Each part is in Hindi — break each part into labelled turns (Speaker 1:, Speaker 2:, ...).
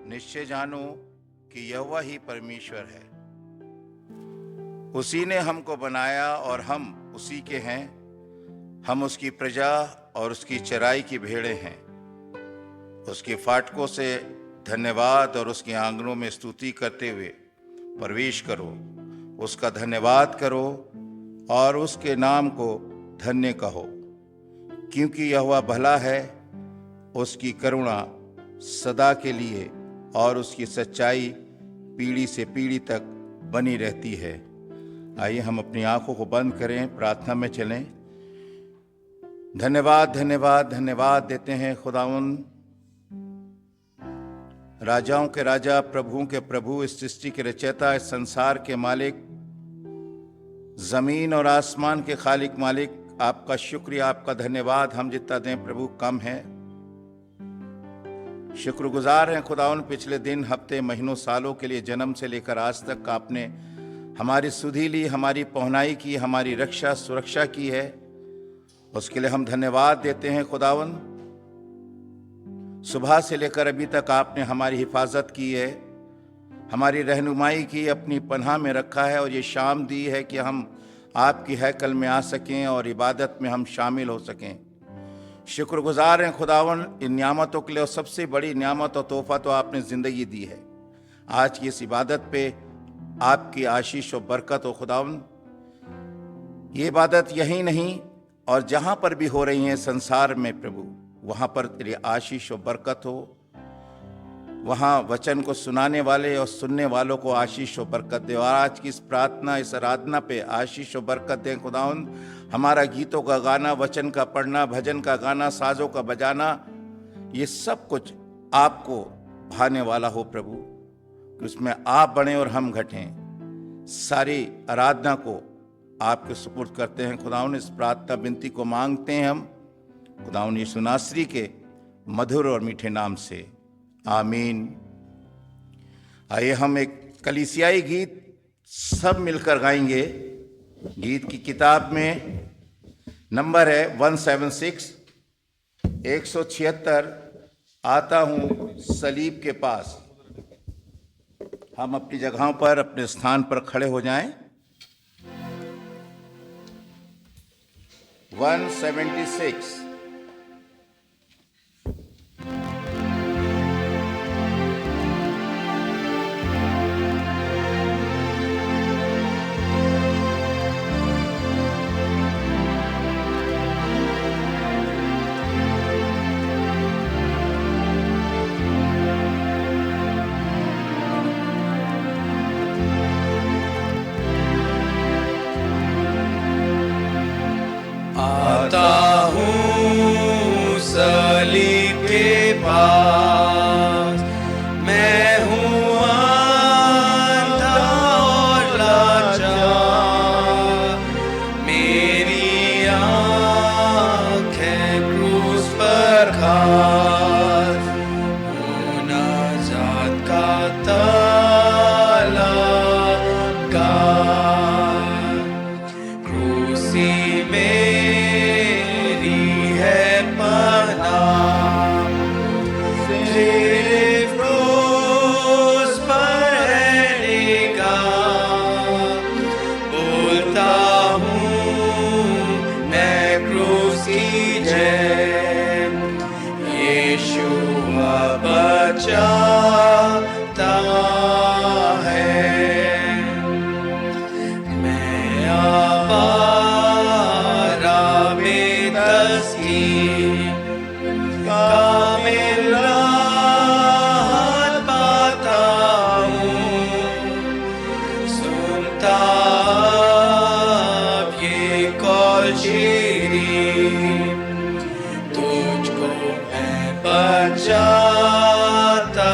Speaker 1: निश्चय जानो कि यहोवा ही परमेश्वर है। उसी ने हमको बनाया और हम उसी के हैं। हम उसकी प्रजा और उसकी चराई की भेड़ें हैं। उसके फाटकों से धन्यवाद और उसके आंगनों में स्तुति करते हुए प्रवेश करो। उसका धन्यवाद करो और उसके नाम को धन्य कहो, क्योंकि यहोवा भला है, उसकी करुणा सदा के लिए और उसकी सच्चाई पीढ़ी से पीढ़ी तक बनी रहती है। आइए हम अपनी आंखों को बंद करें, प्रार्थना में चलें। धन्यवाद धन्यवाद धन्यवाद देते हैं खुदावन, राजाओं के राजा, प्रभुओं के प्रभु, इस सृष्टि के रचयिता, इस संसार के मालिक, जमीन और आसमान के खालिक मालिक। आपका शुक्रिया, आपका धन्यवाद। हम जितना दें प्रभु कम है। शुक्रगुजार हैं खुदावन, पिछले दिन, हफ्ते, महीनों, सालों के लिए, जन्म से लेकर आज तक आपने हमारी सुधि ली, हमारी पहुनाई की, हमारी रक्षा सुरक्षा की है। उसके लिए हम धन्यवाद देते हैं खुदावन। सुबह से लेकर अभी तक आपने हमारी हिफाजत की है, हमारी रहनुमाई की, अपनी पनाह में रखा है और ये शाम दी है कि हम आपकी हैकल में आ सकें और इबादत में हम शामिल हो सकें। शुक्रगुजार हैं खुदावन इन नियामतों के लिए, और सबसे बड़ी नियामत और तोहफा तो आपने ज़िंदगी दी है। आज की इस इबादत पे आपकी आशीष और बरकत हो खुदावन। ये इबादत यही नहीं और जहाँ पर भी हो रही हैं संसार में प्रभु, वहाँ पर तेरी आशीष और बरकत हो। वहाँ वचन को सुनाने वाले और सुनने वालों को आशीष और बरकत दे। और आज की इस प्रार्थना, इस आराधना पे आशीष और बरकत दें खुदावन। हमारा गीतों का गाना, वचन का पढ़ना, भजन का गाना, साजों का बजाना, ये सब कुछ आपको भाने वाला हो प्रभु, कि उसमें आप बढ़ें और हम घटें। सारी आराधना को आपके सुपुर्द करते हैं खुदावन। इस प्रार्थना विनती को मांगते हैं हम खुदावन यीशु नासरी के मधुर और मीठे नाम से, आमीन। आइए हम एक कलीसियाई गीत सब मिलकर गाएंगे। गीत की किताब में नंबर है 176, 176, आता हूँ सलीब के पास। हम अपनी जगहों पर, अपने स्थान पर खड़े हो जाएं। 176।
Speaker 2: आता हूँ सलीब के पास, मैं हूँ अंधा और लाचार, मेरी आँखें क्रूस पर खास, हूँ नाजात का ताला क्रूसी में बचाता है। मैं आवारा बेतस्कीर कामिल राहत पाता हूँ, सुनता अब ये कौल शीरीं, तुझको मैं बचाता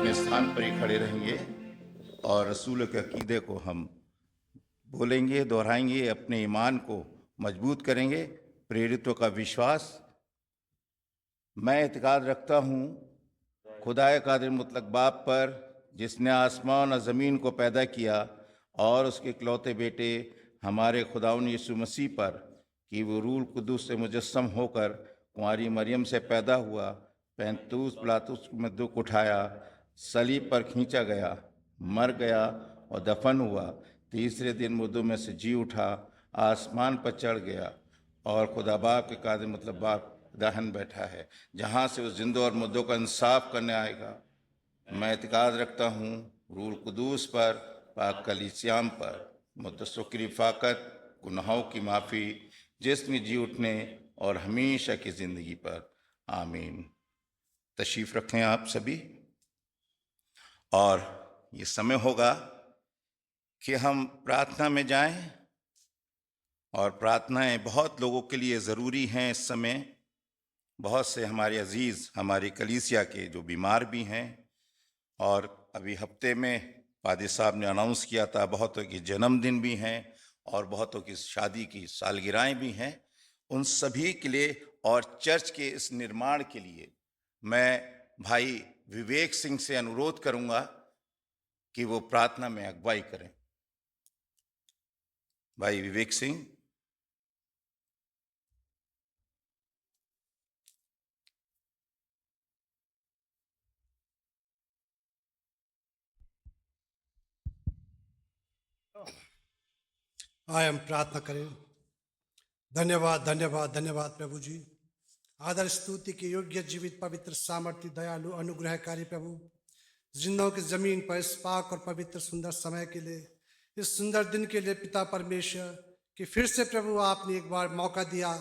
Speaker 1: अपने स्थान पर ही खड़े रहेंगे और रसूल के अकीदे को हम बोलेंगे, दोहराएंगे, अपने ईमान को मजबूत करेंगे। प्रेरितों का विश्वास। मैं इत्क़ाद रखता हूँ खुदाए कादिर मुतलक बाप पर, जिसने आसमान और ज़मीन को पैदा किया, और उसके इकलौते बेटे हमारे खुदावंद यीशु मसीह पर, कि वो रूह कुद्दूस से मुजस्सम होकर कुंवारी मरियम से पैदा हुआ, पैंतूस पिलातुस में दुख उठाया, सलीब पर खींचा गया, मर गया और दफन हुआ, तीसरे दिन मुर्दों में से जी उठा, आसमान पर चढ़ गया और खुदा बाप के कादिर मतलब बाप दाहन बैठा है, जहाँ से उस जिंदों और मुर्दों का इंसाफ करने आएगा। मैं इत्क़ाद रखता हूँ रूह कुद्दूस पर, पाक कलीसियाम पर, मुक़द्दसों की रिफ़ाक़त, गुनाहों की माफ़ी, जिस्म जी उठने और हमेशा की ज़िंदगी पर। आमीन। तशरीफ़ रखें आप सभी। और ये समय होगा कि हम प्रार्थना में जाएं, और प्रार्थनाएं बहुत लोगों के लिए ज़रूरी हैं इस समय। बहुत से हमारे अजीज़ हमारी कलीसिया के जो बीमार भी हैं, और अभी हफ्ते में पादी साहब ने अनाउंस किया था बहुतों के जन्मदिन भी हैं और बहुतों की शादी की सालगिरहें भी हैं। उन सभी के लिए और चर्च के इस निर्माण के लिए मैं भाई विवेक सिंह से अनुरोध करूंगा कि वो प्रार्थना में अगुवाई करें। भाई विवेक सिंह।
Speaker 3: आए हम प्रार्थना करें। धन्यवाद धन्यवाद धन्यवाद प्रभु जी। आदर स्तुति के योग्य, जीवित, पवित्र, सामर्थ्य, दयालु, अनुग्रहकारी प्रभु, जिंदों की जमीन पर इस पाक और पवित्र सुंदर समय के लिए, इस सुंदर दिन के लिए पिता परमेश्वर, कि फिर से प्रभु आपने एक बार मौका दिया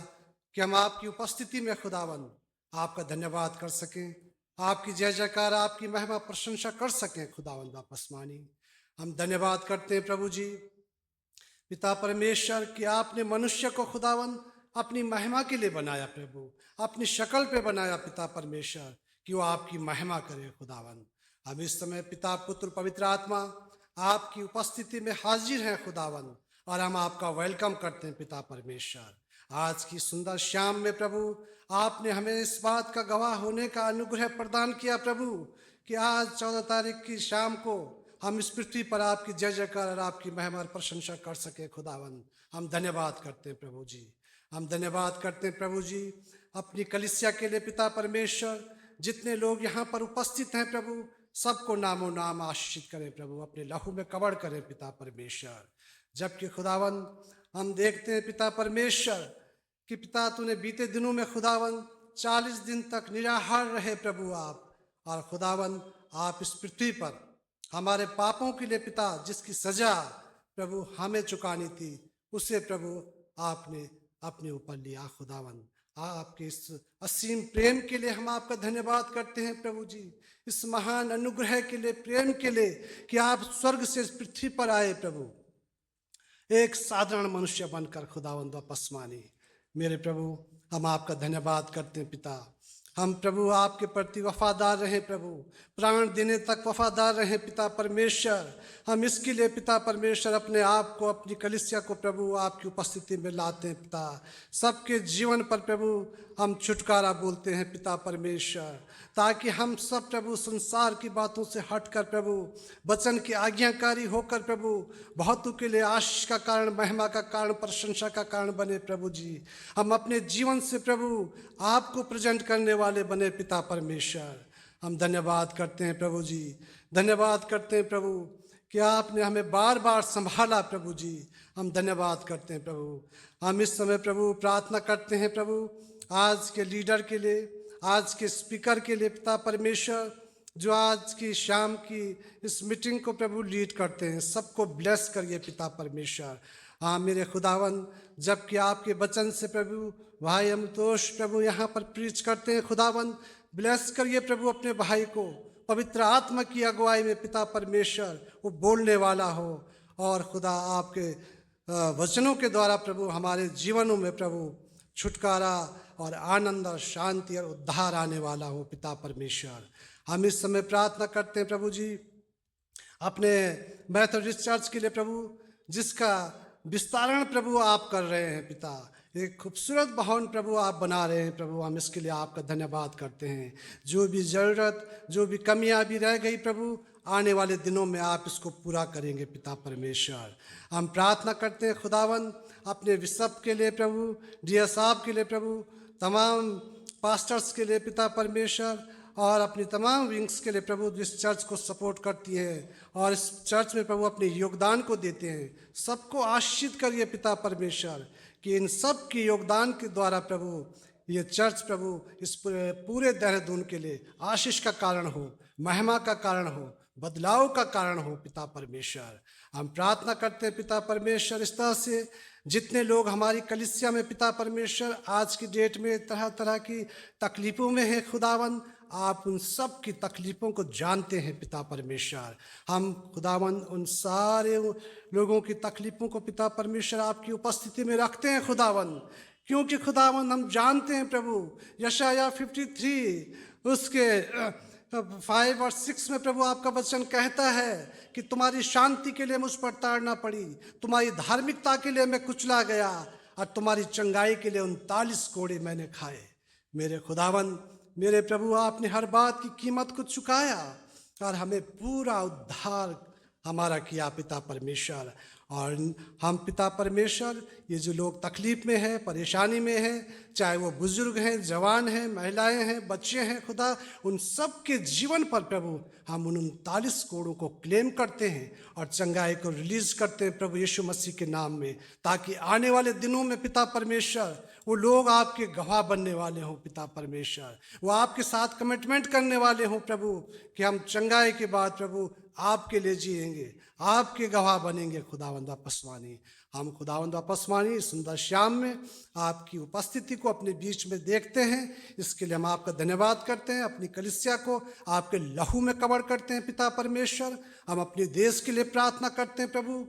Speaker 3: कि हम आपकी उपस्थिति में खुदावन आपका धन्यवाद कर सकें, आपकी जय जयकार, आपकी महिमा प्रशंसा कर सकें। खुदावन वापस मानी हम धन्यवाद करते हैं प्रभु जी पिता परमेश्वर, कि आपने मनुष्य को खुदावन अपनी महिमा के लिए बनाया प्रभु, अपनी शक्ल पे बनाया पिता परमेश्वर, कि वो आपकी महिमा करे खुदावन। हम इस समय पिता पुत्र पवित्र आत्मा आपकी उपस्थिति में हाजिर हैं खुदावन, और हम आपका वेलकम करते हैं पिता परमेश्वर। आज की सुंदर शाम में प्रभु आपने हमें इस बात का गवाह होने का अनुग्रह प्रदान किया प्रभु, कि आज 14 तारीख की शाम को हम इस पृथ्वी पर आपकी जय जयकार और आपकी महिमा और प्रशंसा कर सके खुदावन। हम धन्यवाद करते हैं प्रभु जी, हम धन्यवाद करते हैं प्रभु जी अपनी कलीसिया के लिए पिता परमेश्वर। जितने लोग यहाँ पर उपस्थित हैं प्रभु, सबको नामो नाम आशीषित करें प्रभु, अपने लहू में कवर करें पिता परमेश्वर। जबकि खुदावन हम देखते हैं पिता परमेश्वर कि पिता तूने बीते दिनों में खुदावन 40 दिन तक निराहार रहे प्रभु आप, और खुदावन आप इस पृथ्वी पर हमारे पापों के लिए पिता जिसकी सजा प्रभु हमें चुकानी थी, उसे प्रभु आपने अपने ऊपर लिया खुदावन। आपके इस असीम प्रेम के लिए हम आपका धन्यवाद करते हैं प्रभु जी, इस महान अनुग्रह के लिए, प्रेम के लिए, कि आप स्वर्ग से इस पृथ्वी पर आए प्रभु, एक साधारण मनुष्य बनकर खुदावन वापस मानी। मेरे प्रभु हम आपका धन्यवाद करते हैं पिता। हम प्रभु आपके प्रति वफादार रहें प्रभु, प्राण देने तक वफादार रहें पिता परमेश्वर। हम इसके लिए पिता परमेश्वर अपने आप को, अपनी कलीसिया को प्रभु आपकी उपस्थिति में लाते हैं पिता। सबके जीवन पर प्रभु हम छुटकारा बोलते हैं पिता परमेश्वर, ताकि हम सब प्रभु संसार की बातों से हटकर प्रभु वचन की आज्ञाकारी होकर प्रभु बहुतों के लिए आशीष का कारण, महिमा का कारण, प्रशंसा का कारण बने प्रभु जी। हम अपने जीवन से प्रभु आपको प्रेजेंट करने वाले बने पिता परमेश्वर। हम धन्यवाद करते हैं प्रभु जी, धन्यवाद करते हैं प्रभु कि आपने हमें बार बार संभाला प्रभु जी। हम धन्यवाद करते हैं प्रभु। हम इस समय प्रभु प्रार्थना करते हैं प्रभु आज के लीडर के लिए, आज के स्पीकर के लिए पिता परमेश्वर, जो आज की शाम की इस मीटिंग को प्रभु लीड करते हैं। सबको ब्लेस करिए पिता परमेश्वर। हाँ मेरे खुदावन, जबकि आपके वचन से प्रभु भाई अमतोष प्रभु यहाँ पर प्रीच करते हैं खुदावन, ब्लेस करिए प्रभु अपने भाई को, पवित्र आत्मा की अगुवाई में पिता परमेश्वर वो बोलने वाला हो, और खुदा आपके वचनों के द्वारा प्रभु हमारे जीवनों में प्रभु छुटकारा और आनंद और शांति और उद्धार आने वाला हो पिता परमेश्वर। हम इस समय प्रार्थना करते हैं प्रभु जी अपने मेथोडिस्ट चर्च के लिए प्रभु, जिसका विस्तारण प्रभु आप कर रहे हैं पिता। एक खूबसूरत भवन प्रभु आप बना रहे हैं प्रभु, हम इसके लिए आपका धन्यवाद करते हैं। जो भी ज़रूरत, जो भी कमियां भी रह गई प्रभु, आने वाले दिनों में आप इसको पूरा करेंगे पिता परमेश्वर। हम प्रार्थना करते हैं खुदावन अपने बिशप के लिए प्रभु, डीएस साहब के लिए प्रभु, तमाम पास्टर्स के लिए पिता परमेश्वर, और अपनी तमाम विंग्स के लिए प्रभु जिस चर्च को सपोर्ट करती है और इस चर्च में प्रभु अपने योगदान को देते हैं। सबको आशीषित करिए पिता परमेश्वर कि इन सब के योगदान के द्वारा प्रभु ये चर्च प्रभु इस पूरे देहरादून के लिए आशीष का कारण हो, महिमा का कारण हो, बदलाव का कारण हो पिता परमेश्वर। हम प्रार्थना करते हैं पिता परमेश्वर इस तरह से जितने लोग हमारी कलीसिया में पिता परमेश्वर आज की डेट में तरह तरह की तकलीफ़ों में हैं खुदावन, आप उन सब की तकलीफ़ों को जानते हैं पिता परमेश्वर। हम खुदावन उन सारे लोगों की तकलीफ़ों को पिता परमेश्वर आपकी उपस्थिति में रखते हैं खुदावन, क्योंकि खुदावन हम जानते हैं प्रभु यशाया 53 उसके 5 और 6 में प्रभु आपका वचन कहता है कि तुम्हारी शांति के लिए मुझ पर ताड़ना पड़ी, तुम्हारी धार्मिकता के लिए मैं कुचला गया और तुम्हारी चंगाई के लिए 39 कोड़े मैंने खाए। मेरे खुदावन, मेरे प्रभु, आपने हर बात की कीमत को चुकाया और हमें पूरा उद्धार हमारा किया पिता परमेश्वर। और हम पिता परमेश्वर ये जो लोग तकलीफ़ में हैं, परेशानी में हैं, चाहे वो बुजुर्ग हैं, जवान हैं, महिलाएं हैं, बच्चे हैं खुदा, उन सब के जीवन पर प्रभु हम उन 39 कोड़ों को क्लेम करते हैं और चंगाई को रिलीज करते हैं प्रभु यीशु मसीह के नाम में, ताकि आने वाले दिनों में पिता परमेश्वर वो लोग आपके गवाह बनने वाले हों पिता परमेश्वर, वो आपके साथ कमिटमेंट करने वाले हों प्रभु कि हम चंगाई के बाद प्रभु आपके लिए जिएंगे, आपके गवाह बनेंगे खुदावंद वापसवानी। हम खुदावंद वापसवानी सुंदर शाम में आपकी उपस्थिति को अपने बीच में देखते हैं, इसके लिए हम आपका धन्यवाद करते हैं। अपनी कलीसिया को आपके लहू में कवर करते हैं पिता परमेश्वर। हम अपने देश के लिए प्रार्थना करते हैं प्रभु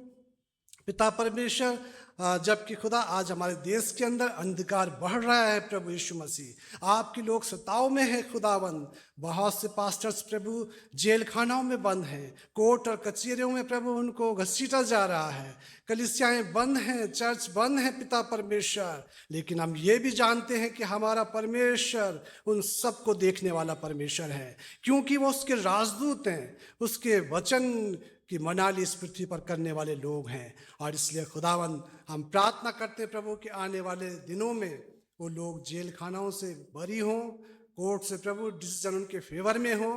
Speaker 3: पिता परमेश्वर, जबकि खुदा आज हमारे देश के अंदर अंधकार बढ़ रहा है प्रभु यीशु मसीह, आपके लोग सताव में हैं खुदावन, बहुत से पास्टर्स प्रभु जेल खानाओं में बंद हैं, कोर्ट और कचहरियों में प्रभु उनको घसीटा जा रहा है, कलीसियाएं बंद हैं, चर्च बंद हैं पिता परमेश्वर। लेकिन हम ये भी जानते हैं कि हमारा परमेश्वर उन सबको देखने वाला परमेश्वर है, क्योंकि वो उसके राजदूत हैं, उसके वचन कि मनाली इस पृथ्वी पर करने वाले लोग हैं। और इसलिए खुदावन हम प्रार्थना करते हैं प्रभु कि आने वाले दिनों में वो लोग जेल खानाओं से बरी हों, कोर्ट से प्रभु डिसीजन उनके फेवर में हो,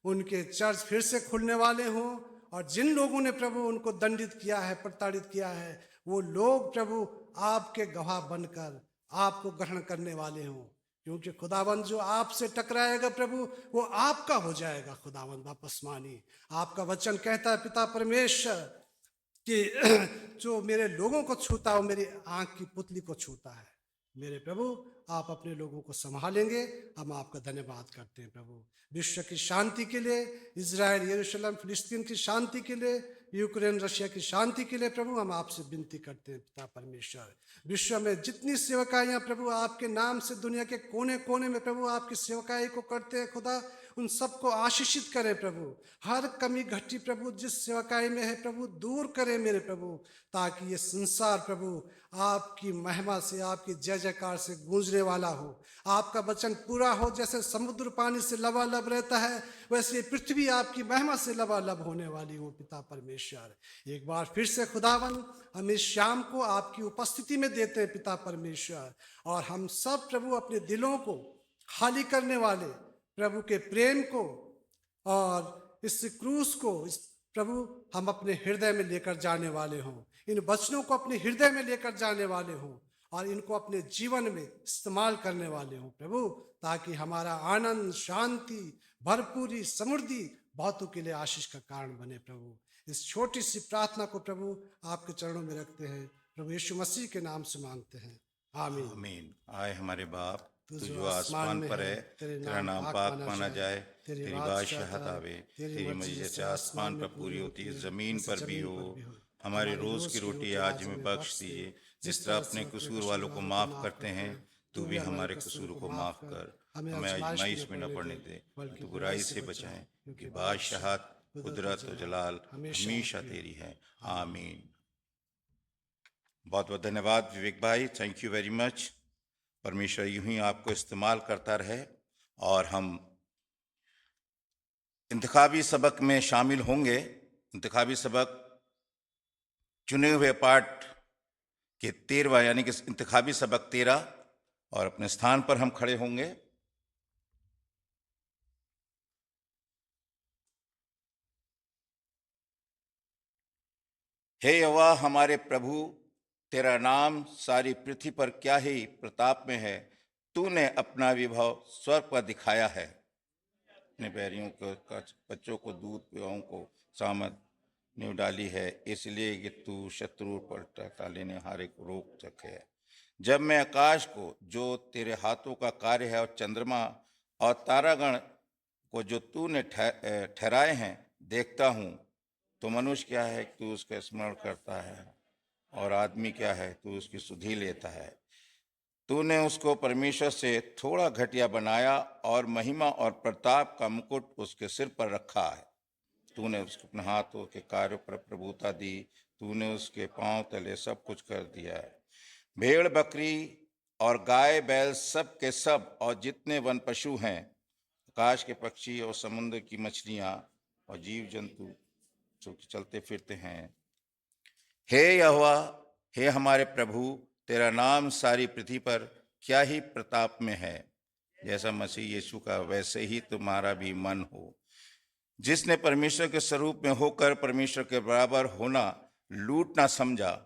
Speaker 3: उनके चर्च फिर से खुलने वाले हों, और जिन लोगों ने प्रभु उनको दंडित किया है, प्रताड़ित किया है, वो लोग प्रभु आपके गवाह बनकर आपको ग्रहण करने वाले हों, क्योंकि खुदावंद जो आपसे टकराएगा प्रभु वो आपका हो जाएगा खुदावंद वापसवानी। आपका वचन कहता है पिता परमेश्वर कि जो मेरे लोगों को छूता है मेरी आंख की पुतली को छूता है। मेरे प्रभु आप अपने लोगों को संभालेंगे, हम आपका धन्यवाद करते हैं प्रभु। विश्व की शांति के लिए, इजराइल, यरूशलेम, फिलिस्तीन की शांति के लिए, यूक्रेन, रशिया की शांति के लिए प्रभु हम आपसे विनती करते हैं पिता परमेश्वर। विश्व में जितनी सेवकाइयाँ प्रभु आपके नाम से दुनिया के कोने कोने में प्रभु आपकी सेवकाई को करते हैं खुदा, उन सबको आशीषित करें प्रभु। हर कमी घटी प्रभु जिस सेवकाई में है प्रभु दूर करें मेरे प्रभु, ताकि ये संसार प्रभु आपकी महिमा से, आपकी जय जयकार से गूंजने वाला हो। आपका वचन पूरा हो, जैसे समुद्र पानी से लबालब रहता है वैसे पृथ्वी आपकी महिमा से लबालब होने वाली हो पिता परमेश्वर। एक बार फिर से खुदावन हम इस शाम को आपकी उपस्थिति में देते हैं पिता परमेश्वर, और हम सब प्रभु अपने दिलों को खाली करने वाले प्रभु के प्रेम को और इस क्रूस को इस प्रभु हम अपने हृदय में लेकर जाने वाले हों, इन वचनों को अपने हृदय में लेकर जाने वाले हों और इनको अपने जीवन में इस्तेमाल करने वाले हों प्रभु, ताकि हमारा आनंद, शांति, भरपूरी, समृद्धि बहुतों के लिए आशीष का कारण बने प्रभु। इस छोटी सी प्रार्थना को प्रभु आपके चरणों में रखते हैं, प्रभु यीशु मसीह के नाम से मांगते हैं, आमीन।
Speaker 1: आमीन। आए हमारे बाप तू जो आसमान पर है, तेरा नाम पाक माना जाए, तेरी बादशाहत आवे, तेरी मर्जी जैसे आसमान पर पूरी होती है जमीन पर भी हो। हमारी रोज की रोटी आज हमें बख्श दीजिए, जिस तरह अपने कसूर वालों को माफ करते हैं, तू भी हमारे कसूरों को माफ कर, हमें आजमाइश में न पड़ने दे, बल्कि बुराई से बचाएं, क्योंकि बादशाहत, कुदरत और जलाल हमेशा तेरी है। आमीन। बहुत बहुत धन्यवाद विवेक भाई, थैंक यू वेरी मच। परमेश्वर यूं ही आपको इस्तेमाल करता रहे और हम इंतखाबी सबक में शामिल होंगे। इंतखाबी सबक चुने हुए पाठ के 13वां यानी कि इंतखाबी सबक 13, और अपने स्थान पर हम खड़े होंगे। हे यहोवा हमारे प्रभु, तेरा नाम सारी पृथ्वी पर क्या ही प्रताप में है। तूने अपना विभव स्वर्ग पर दिखाया है। अपने बैरियों को बच्चों को दूध पिवाओं को सामत नींव डाली है, इसलिए कि तू शत्रु पर टका लेने हारे को रोक सके। जब मैं आकाश को जो तेरे हाथों का कार्य है और चंद्रमा और तारागण को जो तूने ठहराए हैं देखता हूँ, तो मनुष्य क्या है कि तू उसका स्मरण करता है, और आदमी क्या है तू उसकी सुधि लेता है। तूने उसको परमेश्वर से थोड़ा घटिया बनाया और महिमा और प्रताप का मुकुट उसके सिर पर रखा है। तूने उसको अपने हाथों के कार्यों पर प्रभुता दी, तूने उसके पांव तले सब कुछ कर दिया है। भेड़ बकरी और गाय बैल सब के सब और जितने वन पशु हैं, आकाश के पक्षी और समुद्र की मछलियां और जीव जंतु जो चलते फिरते हैं। हे यहोवा, हे हमारे प्रभु, तेरा नाम सारी पृथ्वी पर क्या ही प्रताप में है। जैसा मसीह यीशु का वैसे ही तुम्हारा भी मन हो, जिसने परमेश्वर के स्वरूप में होकर परमेश्वर के बराबर होना लूट ना समझा,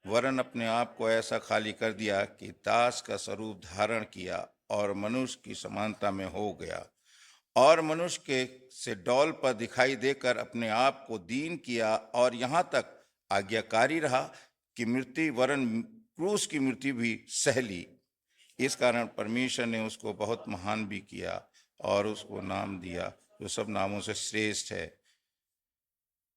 Speaker 1: वरन अपने आप को ऐसा खाली कर दिया कि दास का स्वरूप धारण किया और मनुष्य की समानता में हो गया, और मनुष्य के से डौल पर दिखाई देकर अपने आप को दीन किया और यहाँ तक आज्ञाकारी रहा कि मृत्यु वरन क्रूस की मृत्यु भी सह ली। इस कारण परमेश्वर ने उसको बहुत महान भी किया और उसको नाम दिया जो सब नामों से श्रेष्ठ है,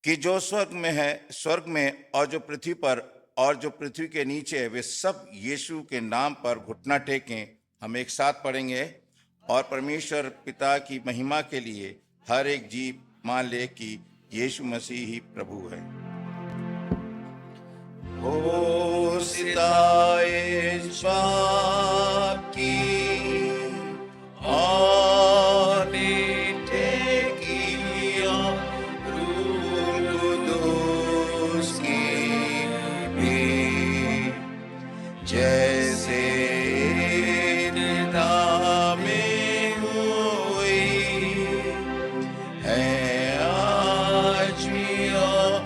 Speaker 1: कि जो स्वर्ग में है, स्वर्ग में, और जो पृथ्वी पर और जो पृथ्वी के नीचे है, वे सब यीशु के नाम पर घुटना टेकें। हम एक साथ पढ़ेंगे। और परमेश्वर पिता की महिमा के लिए हर एक जीव मान ले कि यीशु मसीह ही प्रभु है।
Speaker 2: हो सिताए स्वाप की और मीठे की और रूह कुदूस की भी, जैसे इब्तिदा में हुई है आज भी और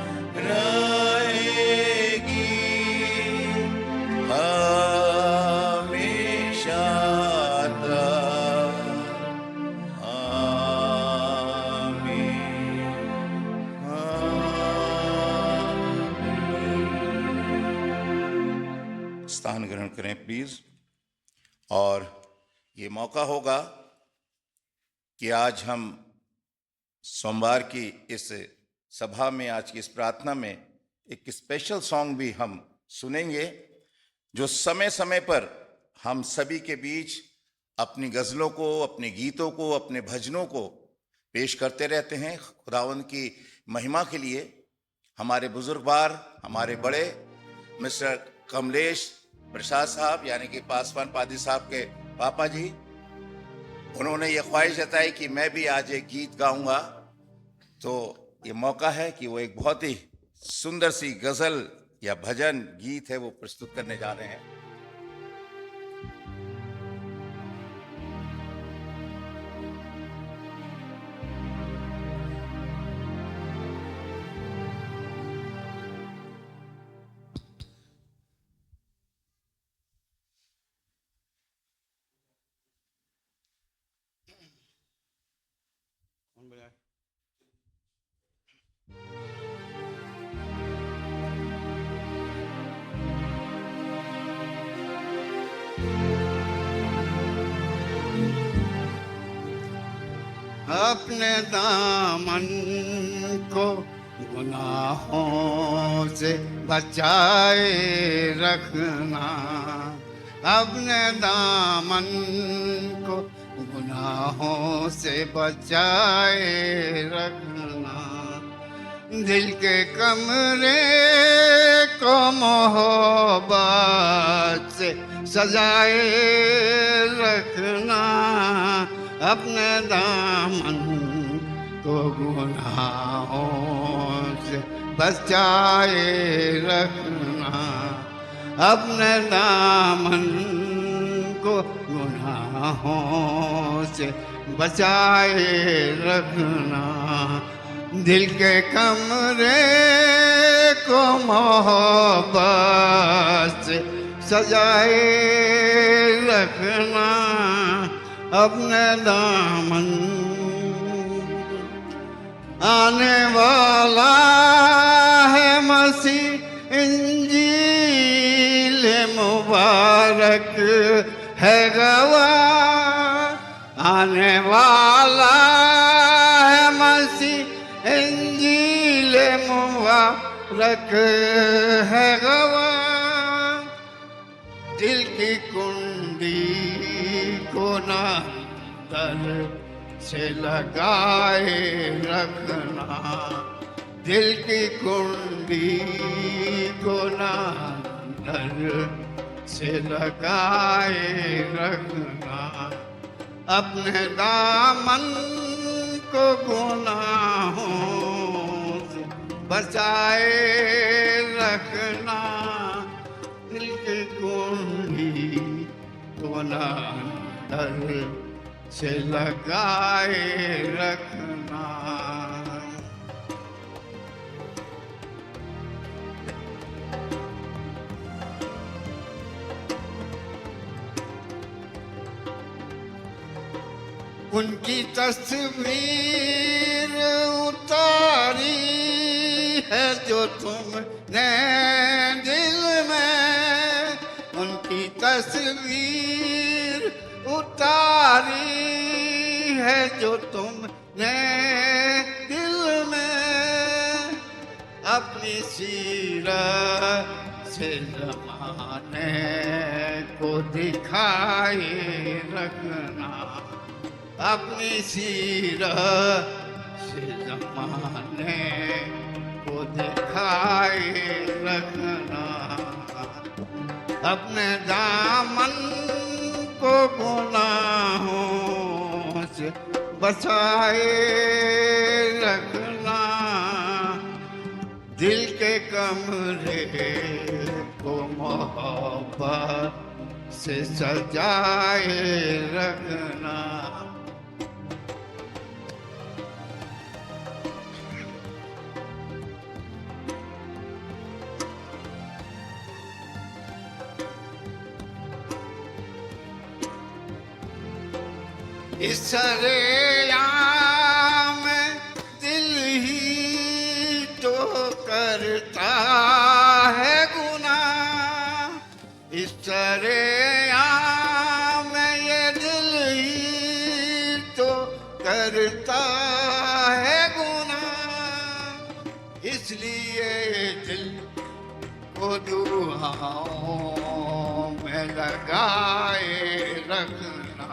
Speaker 1: स्थान ग्रहण करें प्लीज। और ये मौका होगा कि आज हम सोमवार की इस सभा में, आज की इस प्रार्थना में एक स्पेशल सॉन्ग भी हम सुनेंगे, जो समय समय पर हम सभी के बीच अपनी गजलों को, अपने गीतों को, अपने भजनों को पेश करते रहते हैं खुदावंद की महिमा के लिए। हमारे बुजुर्गवार, हमारे बड़े मिस्टर कमलेश प्रसाद साहब यानी कि पासवान पादी साहब के पापा जी, उन्होंने ये ख्वाहिश जताई कि मैं भी आज एक गीत गाऊंगा। तो ये मौका है कि वो एक बहुत ही सुंदर सी गजल या भजन गीत है वो प्रस्तुत करने जा रहे हैं।
Speaker 4: अपने दामन को गुनाहों से बचाए रखना, अपने दामन को गुनाहों से बचाए रखना, दिल के कमरे को मोहब्बत से सजाए रखना, अपने दामन को गुनाहों से बचाए रखना, अपने दामन को गुनाहों से बचाए रखना, दिल के कमरे को मोहब्बत से सजाए रखना, अपने दामन। आने वाला है मसीह, इंजील मुबारक है गवाह, आने वाला है मसीह, इंजील मुबारक है गवाह, दिल की कुंडी को ना दर से लगाए रखना, दिल की कुंडी को ना दर से लगाए रखना, अपने दामन को गुनाहों से बचाए रखना, दिल की कुंडी को ना दर से लगाए रखना। उनकी तस्वीर उतारी है जो तुमने दिल में, उनकी तस्वीर उतारी है जो तुमने दिल में, अपनी सीरत से ज़माने को दिखाए रखना, अपनी सीरत से ज़माने को दिखाए रखना, अपने दामन को गुनाहों से बचाए रखना, दिल के कमरे को मोहब्बत से सजाए रखना। इस सरेआम दिल ही तो करता है गुनाह, इस सरेआम ये दिल ही तो करता है गुनाह, इसलिए दिल को दुआओं में लगाए रखना,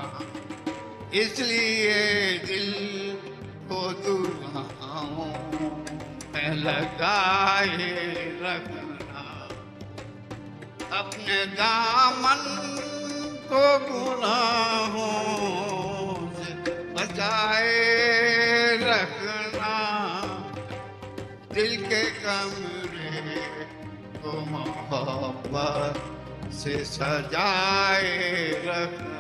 Speaker 4: इसलिए दिल को दुआओं में लगाए रखना, अपने दामन को गुनाहों से बचाए रखना, दिल के कमरे को मोहब्बत से सजाए रखना।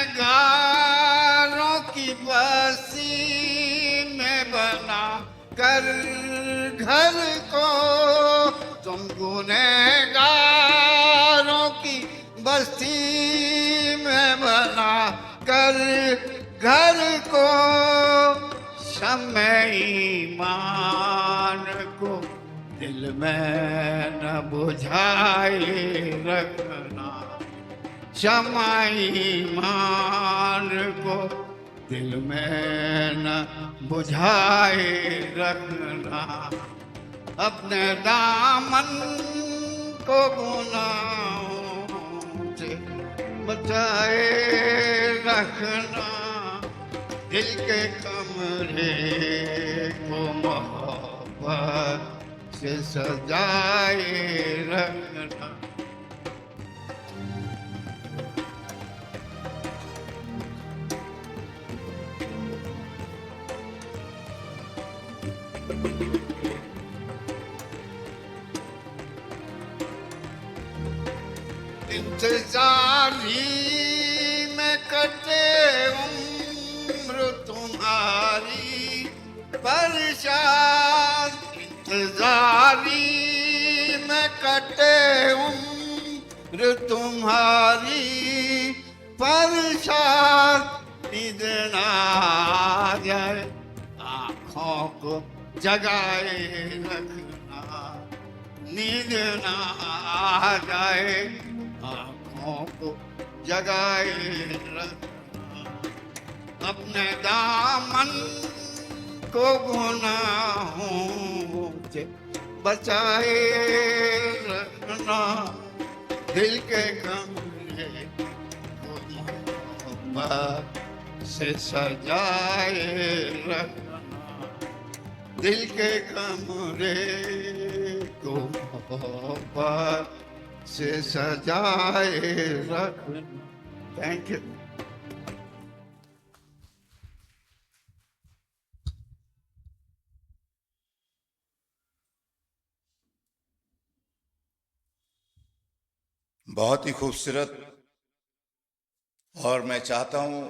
Speaker 4: गुनहगारों की बस्ती में बना कर घर को, तुम गुनहगारों की बस्ती में बना कर घर को, शम्मे ईमान को दिल में न बुझाए रखना, शमाई मान को दिल में न बुझाए रखना, अपने दामन को गुनाहों से बचाए रखना, दिल के कमरे को मोहब्बत से सजाए रखना। इंतजारी में कटे उम्र तुम्हारी परेशान, इंतजारी में कटे उम्र तुम्हारी परेशान, नींद ना आ जाए आँखों को जगाए रखना, नींद ना आ जाए आँखों को जगाए रखना, अपने दामन को गुनाहों से बचाए रखना, दिल के कमरे को मोहब्बत से सजाए रखना, दिल के कमरे को मोहब्बत से सजाए रखना। Thank you.
Speaker 1: बहुत ही खूबसूरत, और मैं चाहता हूं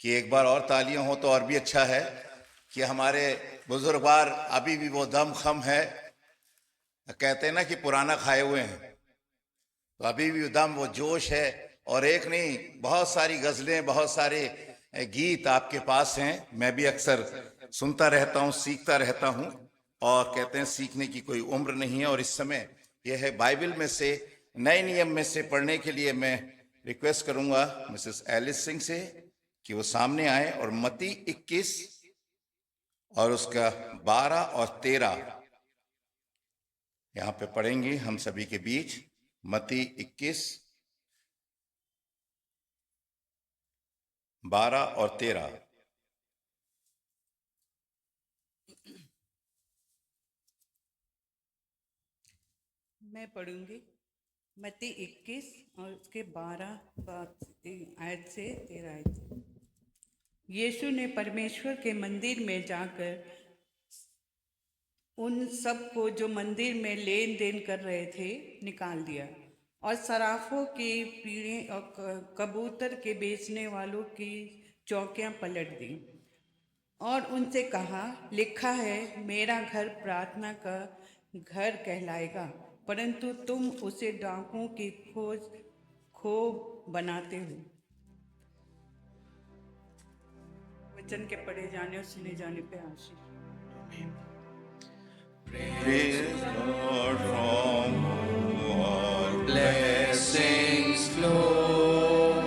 Speaker 1: कि एक बार और तालियां हो तो और भी अच्छा है कि हमारे बुजुर्गवार अभी भी वो दम खम है। कहते हैं ना कि पुराना खाए हुए हैं, तो अभी भी दम वो जोश है। और एक नहीं, बहुत सारी गजलें, बहुत सारे गीत आपके पास हैं। मैं भी अक्सर सुनता रहता हूँ, सीखता रहता हूँ, और कहते हैं सीखने की कोई उम्र नहीं है। और इस समय यह है बाइबल में से, नए नियम में से पढ़ने के लिए मैं रिक्वेस्ट करूंगा मिसेस एलिस सिंह से कि वो सामने आए और मत्ती 21 और उसका 12 और 13 यहाँ पे पढ़ेंगे हम सभी के बीच। मत्ती 21, 12 और 13।
Speaker 5: मैं पढ़ूंगी मत्ती 21 और उसके 12 आयत से 13 आयत। यीशु ने परमेश्वर के मंदिर में जाकर उन सब को जो मंदिर में लेन देन कर रहे थे निकाल दिया, और सराफों की पीढ़े और कबूतर के बेचने वालों की चौकियां पलट दी, और उनसे कहा, लिखा है, मेरा घर प्रार्थना का घर कहलाएगा, परंतु तुम उसे डाकुओं की खो बनाते हो। वचन के पढ़े जाने और सुने जाने पे आशीष।
Speaker 1: Praise God from whom all
Speaker 2: Blessings flow.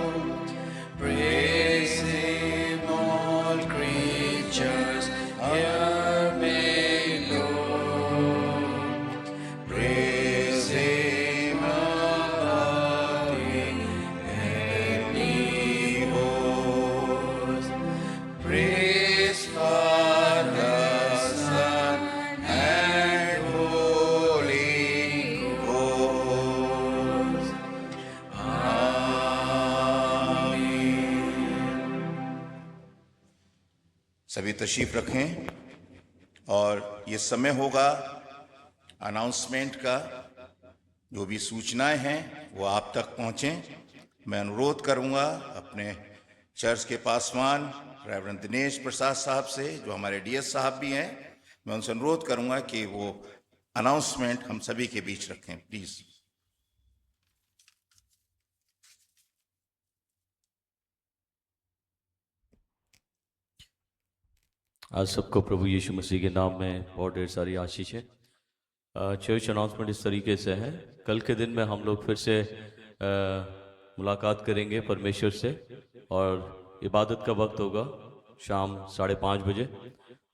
Speaker 2: Praise Him, all creatures here below. Praise Him above in heavenly hosts. Praise Father, Son, and Holy Ghost.
Speaker 1: सभी तशरीफ रखें। और ये समय होगा अनाउंसमेंट का। जो भी सूचनाएं हैं वो आप तक पहुंचें। मैं अनुरोध करूंगा अपने चर्च के पासवान रेवरेंड दिनेश प्रसाद साहब से, जो हमारे डीएस साहब भी हैं, मैं उनसे अनुरोध करूंगा कि वो अनाउंसमेंट हम सभी के बीच रखें, प्लीज।
Speaker 6: आज सबको प्रभु यीशु मसीह के नाम में बहुत ढेर सारी आशीष है। चर्च अनाउंसमेंट इस तरीके से है। कल के दिन में हम लोग फिर से मुलाकात करेंगे परमेश्वर से, और इबादत का वक्त होगा शाम 5:30 बजे।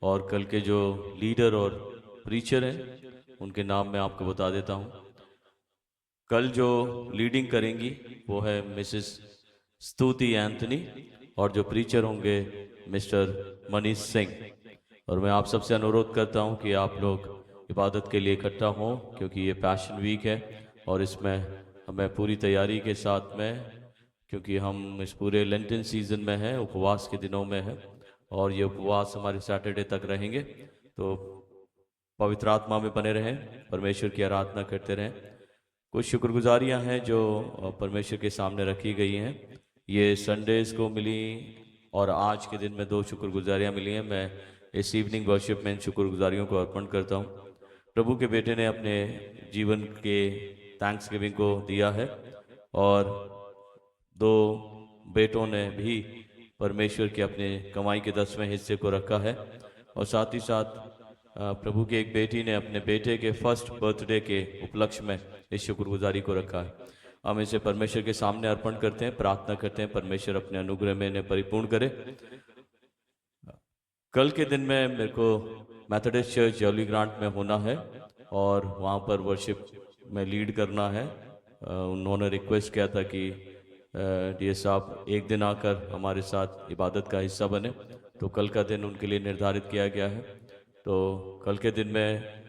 Speaker 6: और कल के जो लीडर और प्रीचर हैं उनके नाम मैं आपको बता देता हूँ। कल जो लीडिंग करेंगी वो है मिसेस स्तुति एंथनी, और जो प्रीचर होंगे मिस्टर मनीष सिंह। और मैं आप सबसे अनुरोध करता हूँ कि आप लोग इबादत के लिए इकट्ठा हों, क्योंकि ये पैशन वीक है और इसमें हमें पूरी तैयारी के साथ में, क्योंकि हम इस पूरे लेंटन सीजन में हैं, उपवास के दिनों में हैं, और ये उपवास हमारे सैटरडे तक रहेंगे। तो पवित्र आत्मा में बने रहें, परमेश्वर की आराधना करते रहें। कुछ शुक्रगुजारियां हैं जो परमेश्वर के सामने रखी गई हैं। ये संडेज को मिली और आज के दिन में 2 शुक्रगुजारियां मिली हैं। मैं इस इवनिंग वर्शिप में इन शुक्रगुजारियों को अर्पण करता हूं। प्रभु के बेटे ने अपने जीवन के थैंक्स गिविंग को दिया है, और 2 बेटों ने भी परमेश्वर के अपने कमाई के 10वें हिस्से को रखा है। और साथ ही साथ प्रभु की एक बेटी ने अपने बेटे के फर्स्ट बर्थडे के उपलक्ष्य में इस शुक्रगुजारी को रखा है। हम इसे परमेश्वर के सामने अर्पण करते हैं, प्रार्थना करते हैं परमेश्वर अपने अनुग्रह में इन्हें परिपूर्ण करे। कल के दिन में मेरे को मेथोडिस्ट चर्च जॉली ग्रांट में होना है और वहाँ पर वर्शिप में लीड करना है। उन्होंने रिक्वेस्ट किया था कि डीएस साहब एक दिन आकर हमारे साथ इबादत का हिस्सा बने, तो कल का दिन उनके लिए निर्धारित किया गया है। तो कल के दिन में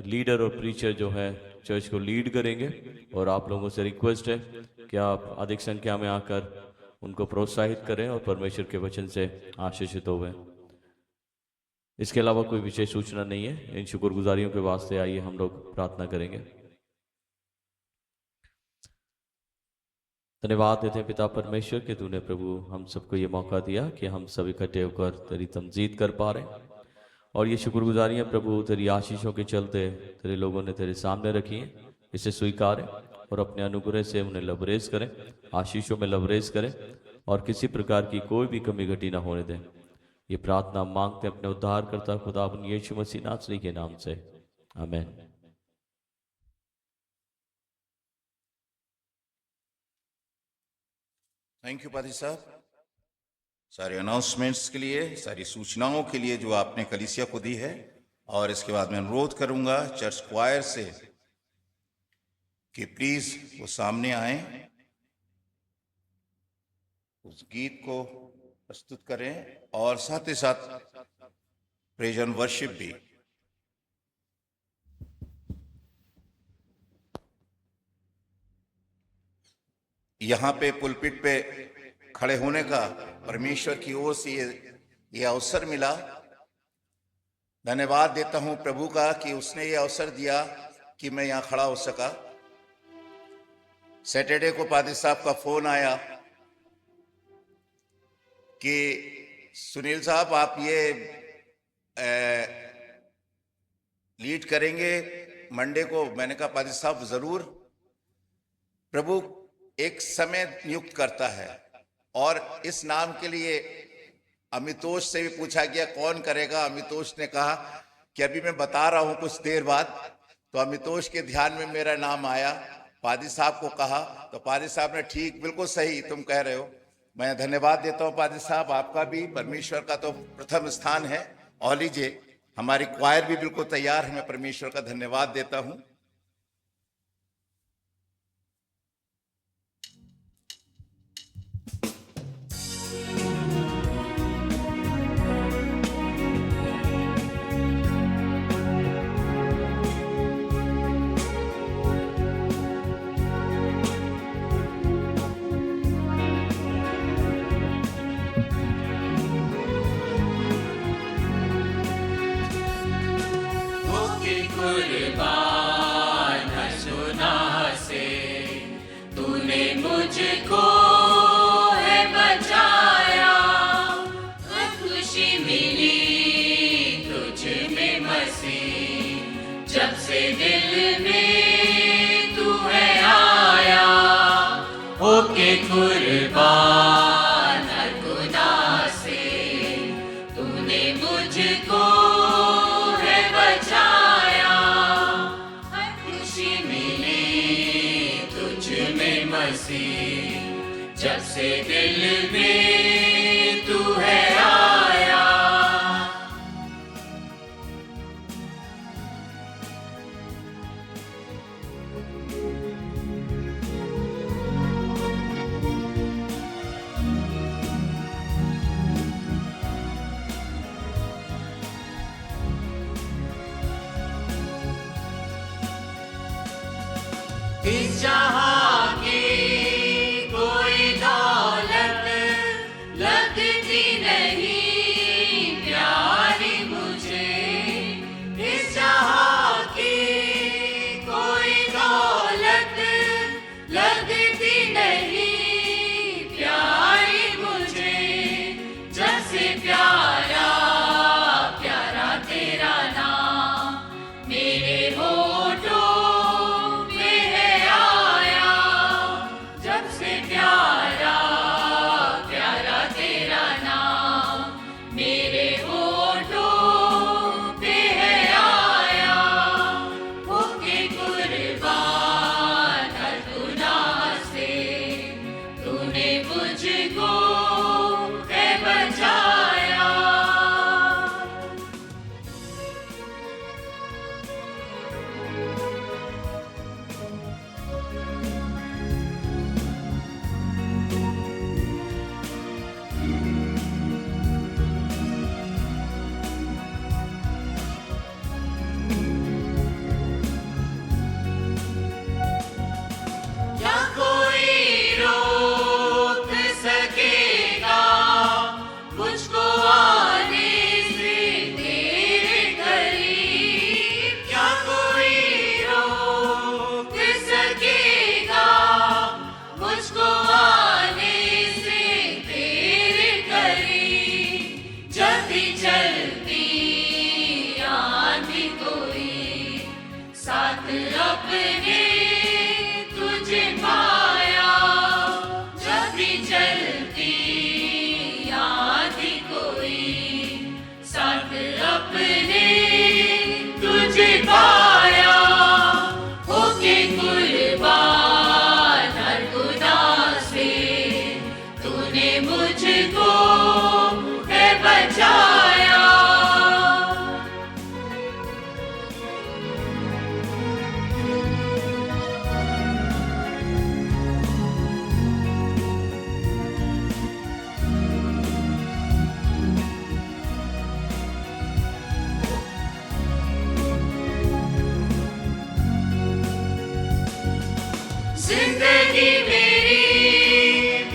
Speaker 6: लीडर और प्रीचर जो है चर्च को लीड करेंगे, और आप लोगों से रिक्वेस्ट है कि आप अधिक संख्या में आकर उनको प्रोत्साहित करें और परमेश्वर के वचन से आशीषित होवें। इसके अलावा कोई विशेष सूचना नहीं है। इन शुक्रगुजारियों के वास्ते आइए हम लोग प्रार्थना करेंगे। धन्यवाद देते हैं पिता परमेश्वर कि तूने प्रभु हम सबको ये मौका दिया कि हम सब इकट्ठे होकर तेरी तमजीद कर पा रहे हैं। और ये शुक्रगुजारियाँ प्रभु तेरी आशीषों के चलते तेरे लोगों ने तेरे सामने रखी हैं। इसे स्वीकारें और अपने अनुग्रह से उन्हें लबरेज करें, आशीषों में लबरेज करें, और किसी प्रकार की कोई भी कमी घटी ना होने दें। ये प्रार्थना मांगते हैं अपने उद्धारकर्ता खुदाबंद यीशु मसीह नासरी के नाम से, आमीन।
Speaker 1: थैंक यू पादी साहब, सारे अनाउंसमेंट्स के लिए, सारी सूचनाओं के लिए जो आपने कलीसिया को दी है। और इसके बाद मैं अनुरोध करूंगा चर्च क्वायर से कि प्लीज वो सामने आए, उस गीत को प्रस्तुत करें, और साथ ही साथ प्रेज एंड वर्शिप भी। यहाँ पे पुलपिट पे खड़े होने का परमेश्वर की ओर से ये अवसर मिला। धन्यवाद देता हूँ प्रभु का कि उसने ये अवसर दिया कि मैं यहाँ खड़ा हो सका। सैटरडे को पादी साहब का फोन आया कि सुनील साहब आप ये लीड करेंगे मंडे को। मैंने कहा पादी साहब जरूर। प्रभु एक समय नियुक्त करता है, और इस नाम के लिए अमितोष से भी पूछा गया कौन करेगा। अमितोष ने कहा कि अभी मैं बता रहा हूं कुछ देर बाद। तो अमितोष के ध्यान में मेरा नाम आया, पादी साहब को कहा, तो पादी साहब ने ठीक, बिल्कुल सही तुम कह रहे हो। मैं धन्यवाद देता हूं पादी साहब, आपका भी। परमेश्वर का तो प्रथम स्थान है। और लीजिए, हमारी क्वायर भी बिल्कुल तैयार है। मैं परमेश्वर का धन्यवाद देता हूं।
Speaker 7: मुझको है बचाया, खुशी मिली तुझ में मसीह, जब से दिल में तू है आया। होके कुर्बान हर गुनाह से, तूने मुझको है बचाया। से दिल में तू है आया। इस जहां की कोई दौलत लगती नहीं प्यारी मुझे। इस जहां की कोई दौलत लगती नहीं प्यारी मुझे। जब से प्यारा प्यारा तेरा नाम मेरे होठों जिंदगी मेरी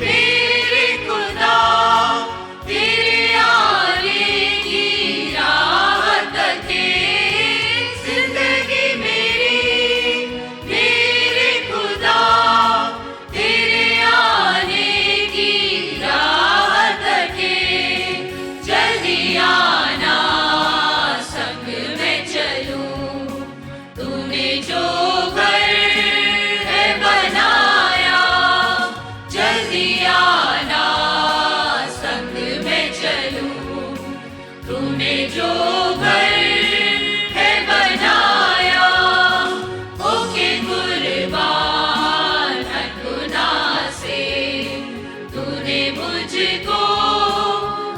Speaker 7: मेरे खुदा तेरे आने की राह तके। जिंदगी मेरी मेरे खुदा तेरे आने की राह तके। जल्दी आना संग में चलूं तूने जो जो घर है बनाया। होके कुर्बान हर गुनाह से तूने मुझको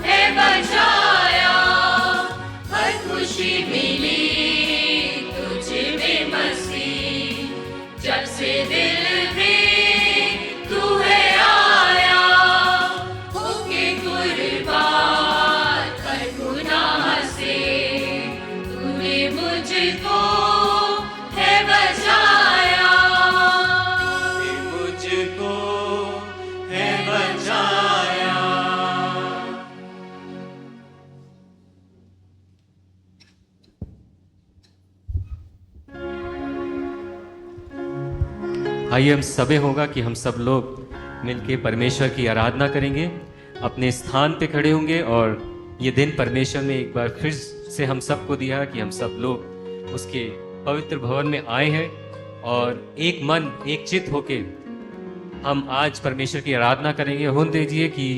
Speaker 7: है बचाया। हर खुशी मिली तुझ में मसीह जब से दिल में तू है आया। होके कुर्बान हर गुनाह से तूने मुझको है बचाया। मुझको है बचाया।
Speaker 8: आइए हम सबे होगा कि हम सब लोग मिलके परमेश्वर की आराधना करेंगे। अपने स्थान पे खड़े होंगे और ये दिन परमेश्वर ने एक बार फिर से हम सबको दिया कि हम सब लोग उसके पवित्र भवन में आए हैं और एक मन एक चित्त होके हम आज परमेश्वर की आराधना करेंगे। होने दीजिए कि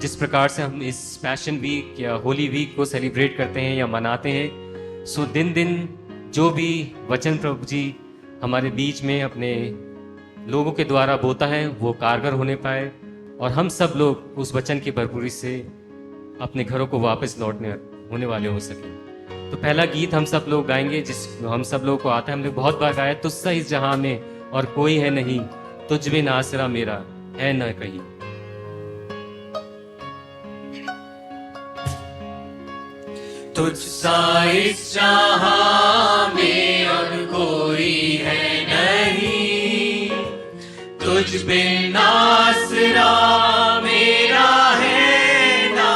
Speaker 8: जिस प्रकार से हम इस पैशन वीक या होली वीक को सेलिब्रेट करते हैं या मनाते हैं, सो दिन दिन जो भी वचन प्रभु जी हमारे बीच में अपने लोगों के द्वारा बोता है वो कारगर होने पाए और हम सब लोग उस वचन की भरपूरी से अपने घरों को वापस लौटने होने वाले हो सके। तो पहला गीत हम सब लोग गाएंगे, जिस हम सब लोगों को आता है, हमने बहुत बार गाया, तुझसा इस जहां में और कोई है नहीं, तुझ बिन आसरा मेरा है न कहीं।
Speaker 7: तुझसा इस जहां में और कोई है नहीं, तुझ बिन आसरा मेरा है ना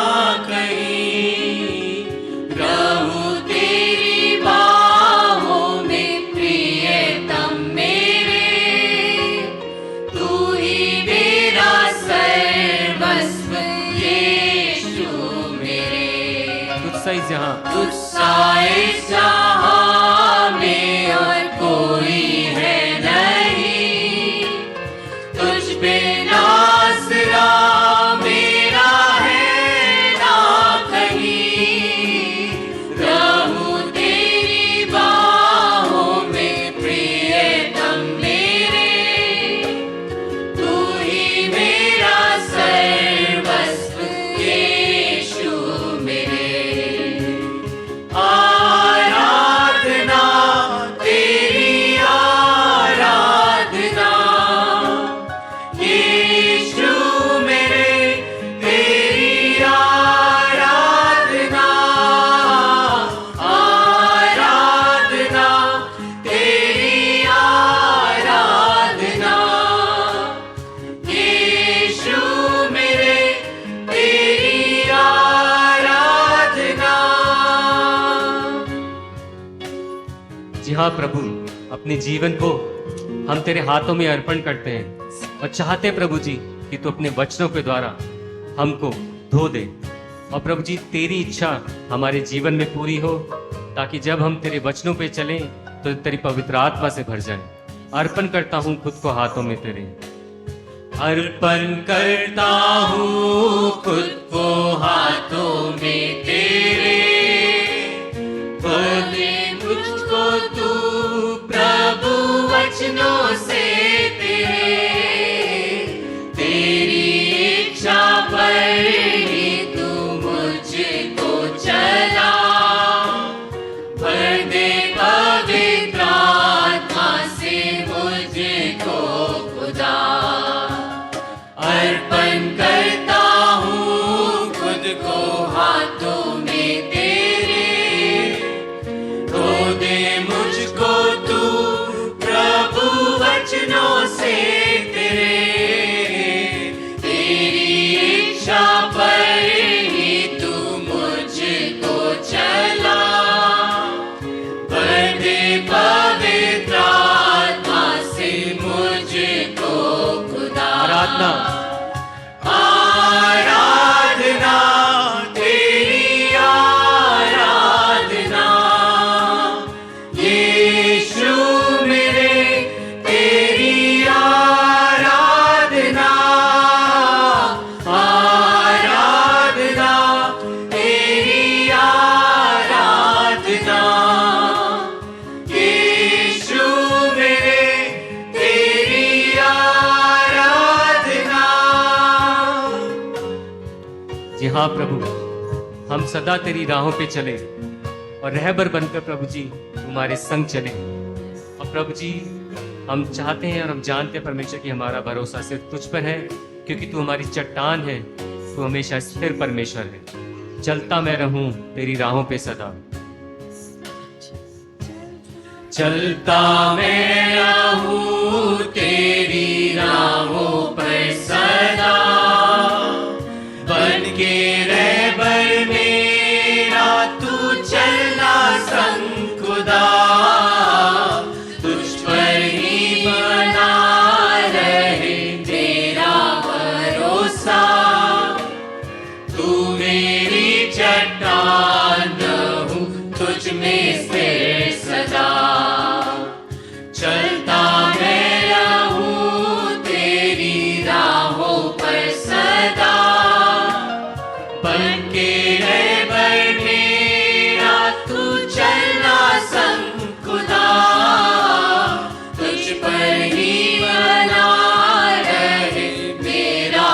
Speaker 7: कहीं। रहूं तेरी बाहों में प्रियतम मेरे, तू ही मेरा सर्वस्व यीशु मेरे।
Speaker 8: तुझसा इस जहां,
Speaker 7: तुझसा इस जहां में और कोई है नहीं, तुझ बिन आसरा मेरा है ना कहीं। रहूं तेरी बाहों में प्रियतम मेरे, तू ही मेरा सर्वस्व यीशु मेरे। आराधना तेरी आराधना यीशु मेरे, तेरी आराधना। आराधना तेरी आराधना यीशु मेरे, तेरी आराधना।
Speaker 8: जी हाँ प्रभु, अपने जीवन को हम तेरे हाथों में अर्पण करते हैं और चाहते हैं प्रभु जी कि तू अपने वचनों के द्वारा हमको धो दे। और प्रभु जी तेरी इच्छा हमारे जीवन में पूरी हो, ताकि जब हम तेरे वचनों पे चलें तो तेरी पवित्र आत्मा से भर जाए। अर्पण करता हूँ खुद को हाथों में तेरे।
Speaker 7: अर्पण करता हूँ खुद को हाथों में तेरे। भर दे मुझको तू प्रभु वचनों से तेरे। तेरी इच्छा पर ही तू मुझको चला। भर दे पवित्र आत्मा से मुझको खुदा। अर्पण करता हूँ खुद को हाथों में तेरे। धो दे मुझको तू प्रभु वचनों से तेरे। तेरी इच्छा पर ही तू मुझको चला। भर दे पवित्र आत्मा से मुझको खुदा।
Speaker 8: आराधना
Speaker 7: आराधना तेरी आराधना यीशु मेरे, तेरी आराधना। आराधना तेरी आराधना यीशु मेरे, तेरी आराधना।
Speaker 8: जी हाँ प्रभु, हम सदा तेरी राहों पे चले और रहबर बनकर प्रभु जी तुम्हारे संग चले। और प्रभु जी हम चाहते हैं और हम जानते हैं परमेश्वर कि हमारा भरोसा सिर्फ तुझ पर है, क्योंकि तू हमारी चट्टान है, तू हमेशा स्थिर परमेश्वर है। चलता मैं रहूं तेरी राहों पे सदा।
Speaker 7: चलता मैं रहूं तेरी राहों पर सदा। बन के रहबर मेरा तू चलना संग खुदा। तुझ पर ही बना रहे तेरा भरोसा। तू मेरी चट्टान हूँ, तुझ में स्थिर सदा। चलता मैं रहूं तेरी राहों पर सदा। बन के रहबर मेरा तू चलना संग खुदा। तुझ पर ही बना रहे मेरा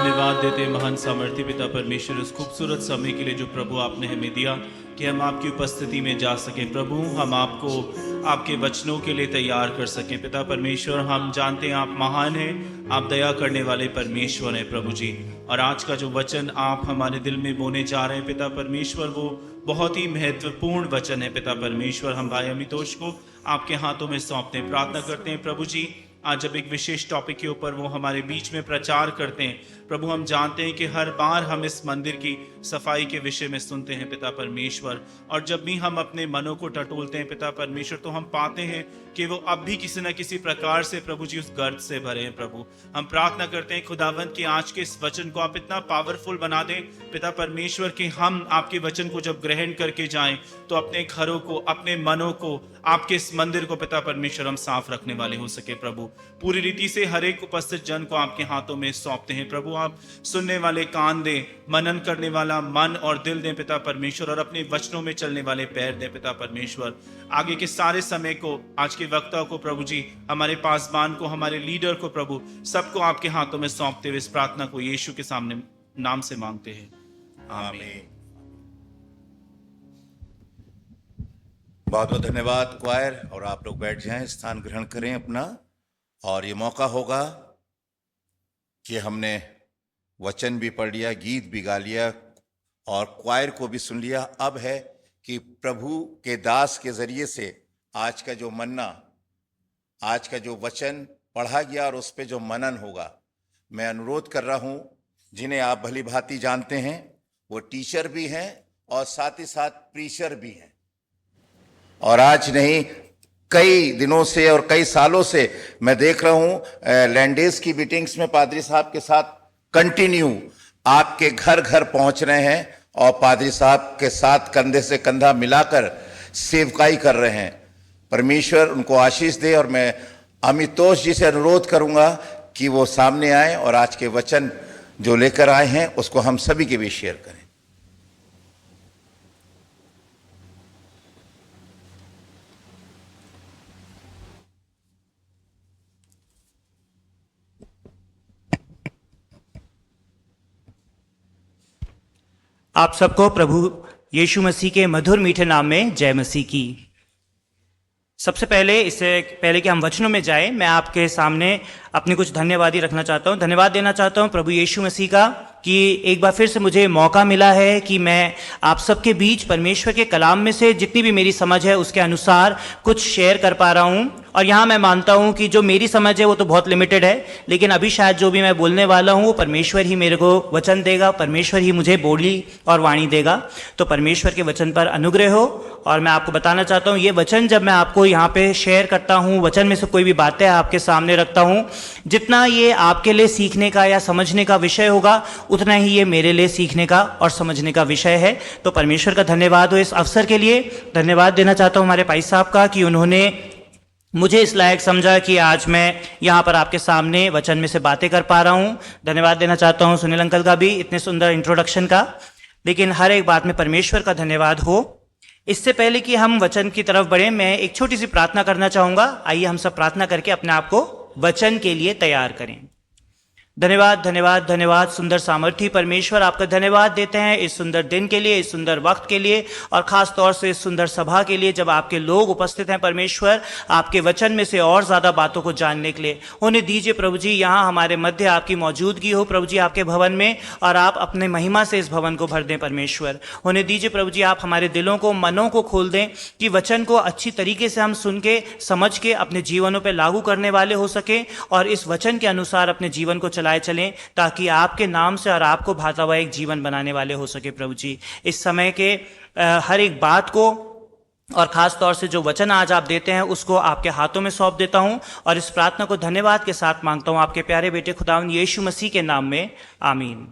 Speaker 9: धन्यवाद देते हैं महान सामर्थ्य पिता परमेश्वर इस खूबसूरत समय के लिए जो प्रभु आपने हमें दिया कि हम आपकी उपस्थिति में जा सकें। प्रभु हम आपको आपके वचनों के लिए तैयार कर सकें। पिता परमेश्वर हम जानते हैं आप महान हैं, आप दया करने वाले परमेश्वर हैं प्रभु जी। और आज का जो वचन आप हमारे दिल में बोने जा रहे हैं पिता परमेश्वर, वो बहुत ही महत्वपूर्ण वचन है पिता परमेश्वर। हम भाई अमितोष को आपके हाथों में सौंपते हैं, प्रार्थना करते हैं प्रभु जी आज जब एक विशेष टॉपिक के ऊपर वो हमारे बीच में प्रचार करते हैं प्रभु, हम जानते हैं कि हर बार हम इस मंदिर की सफाई के विषय में सुनते हैं पिता परमेश्वर, और जब भी हम अपने मनों को टटोलते हैं पिता परमेश्वर तो हम पाते हैं कि वो अब भी किसी न किसी प्रकार से प्रभु जी उस गर्द से भरे हैं। प्रभु हम प्रार्थना करते हैं खुदावंत कि आज के इस वचन को आप इतना पावरफुल बना दें पिता परमेश्वर कि हम आपके वचन को जब ग्रहण करके जाएं तो अपने घरों को, अपने मनों को, आपके इस मंदिर को पिता परमेश्वर हम साफ रखने वाले हो सके। प्रभु पूरी रीति से हर एक उपस्थित जन को आपके हाथों में सौंपते हैं प्रभु। आप सुनने वाले कान दें, मनन करने वाला मन और दिल दें पिता परमेश्वर, और अपने वचनों में चलने वाले पैर दें पिता परमेश्वर। आगे के सारे समय को, आज के वक्ता को प्रभु जी, हमारे पासबान को, हमारे लीडर को प्रभु, सबको आपके हाथों में सौंपते हुए इस प्रार्थना को यीशु के सामने नाम से मांगते हैं, आमीन।
Speaker 1: बहुत बहुत धन्यवाद क्वायर। और आप लोग बैठ जाएं, स्थान ग्रहण करें अपना। और ये मौका होगा कि हमने वचन भी पढ़ लिया, गीत भी गा लिया और क्वायर को भी सुन लिया। अब है कि प्रभु के दास के जरिए से आज का जो मन्ना, आज का जो वचन पढ़ा गया और उस पे जो मनन होगा, मैं अनुरोध कर रहा हूं जिन्हें आप भली भांति जानते हैं, वो टीचर भी हैं और साथ ही साथ प्रीचर भी हैं। और आज नहीं, कई दिनों से और कई सालों से मैं देख रहा हूं लैंडेज की मीटिंग्स में पादरी साहब के साथ कंटिन्यू आपके घर घर पहुंच रहे हैं और पादरी साहब के साथ कंधे से कंधा मिलाकर सेवकाई कर रहे हैं। परमेश्वर उनको आशीष दे। और मैं अमितोष जी से अनुरोध करूंगा कि वो सामने आए और आज के वचन जो लेकर आए हैं उसको हम सभी के बीच शेयर करें।
Speaker 10: आप सबको प्रभु यीशु मसीह के मधुर मीठे नाम में जय मसीह की। सबसे पहले, इससे पहले कि हम वचनों में जाएं, मैं आपके सामने अपनी कुछ धन्यवादी रखना चाहता हूं। धन्यवाद देना चाहता हूं प्रभु यीशु मसीह का कि एक बार फिर से मुझे मौका मिला है कि मैं आप सबके बीच परमेश्वर के कलाम में से जितनी भी मेरी समझ है उसके अनुसार कुछ शेयर कर पा रहा हूं। और यहाँ मैं मानता हूं कि जो मेरी समझ है वो तो बहुत लिमिटेड है, लेकिन अभी शायद जो भी मैं बोलने वाला हूं वो परमेश्वर ही मेरे को वचन देगा, परमेश्वर ही मुझे बोली और वाणी देगा। तो परमेश्वर के वचन पर अनुग्रह हो। और मैं आपको बताना चाहता हूं, ये वचन जब मैं आपको यहाँ पे शेयर करता हूँ, वचन में से कोई भी बातें आपके सामने रखता हूँ, जितना ये आपके लिए सीखने का या समझने का विषय होगा उतना ही ये मेरे लिए सीखने का और समझने का विषय है। तो परमेश्वर का धन्यवाद हो इस अवसर के लिए। धन्यवाद देना चाहता हूँ हमारे भाई साहब का कि उन्होंने मुझे इस लायक समझा कि आज मैं यहाँ पर आपके सामने वचन में से बातें कर पा रहा हूँ। धन्यवाद देना चाहता हूँ सुनील अंकल का भी इतने सुंदर इंट्रोडक्शन का। लेकिन हर एक बात में परमेश्वर का धन्यवाद हो। इससे पहले कि हम वचन की तरफ बढ़े, मैं एक छोटी सी प्रार्थना करना चाहूँगा। आइए हम सब प्रार्थना करके अपने आप को वचन के लिए तैयार करें। धन्यवाद धन्यवाद धन्यवाद सुंदर सामर्थी परमेश्वर, आपका धन्यवाद देते हैं इस सुंदर दिन के लिए, इस सुंदर वक्त के लिए, और खास तौर से इस सुंदर सभा के लिए जब आपके लोग उपस्थित हैं परमेश्वर, आपके वचन में से और ज़्यादा बातों को जानने के लिए। उन्हें दीजिए प्रभु जी, यहाँ हमारे मध्य आपकी मौजूदगी हो प्रभु जी आपके भवन में, और आप अपने महिमा से इस भवन को भर दें परमेश्वर। उन्हें दीजिए प्रभु जी, आप हमारे दिलों को, मनों को खोल दें कि वचन को अच्छी तरीके से हम सुन के, समझ के अपने जीवनों पर लागू करने वाले हो सके और इस वचन के अनुसार अपने जीवन को चलाए चलें, ताकि आपके नाम से और आपको भाता हुआ एक जीवन बनाने वाले हो सके प्रभु जी। इस समय के हर एक बात को और खास तौर से जो वचन आज आप देते हैं उसको आपके हाथों में सौंप देता हूं, और इस प्रार्थना को धन्यवाद के साथ मांगता हूं आपके प्यारे बेटे खुदावंद यीशु मसीह के नाम में, आमीन।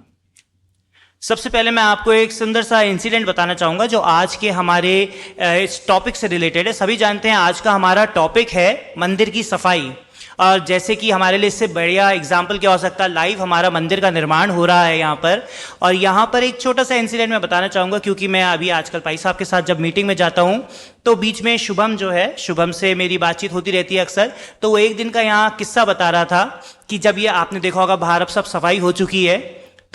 Speaker 10: सबसे पहले मैं आपको एक सुंदर सा इंसिडेंट बताना चाहूँगा जो आज के हमारे इस टॉपिक से रिलेटेड है। सभी जानते हैं आज का हमारा टॉपिक है मंदिर की सफाई, और जैसे कि हमारे लिए इससे बढ़िया एग्जाम्पल क्या हो सकता है, लाइव हमारा मंदिर का निर्माण हो रहा है यहाँ पर। और यहाँ पर एक छोटा सा इंसिडेंट मैं बताना चाहूँगा, क्योंकि मैं अभी आजकल भाई साहब के साथ जब मीटिंग में जाता हूँ तो बीच में शुभम जो है, शुभम से मेरी बातचीत होती रहती है अक्सर। तो वो एक दिन का यहाँ किस्सा बता रहा था कि जब ये आपने देखा होगा बाहर अब सब सफाई हो चुकी है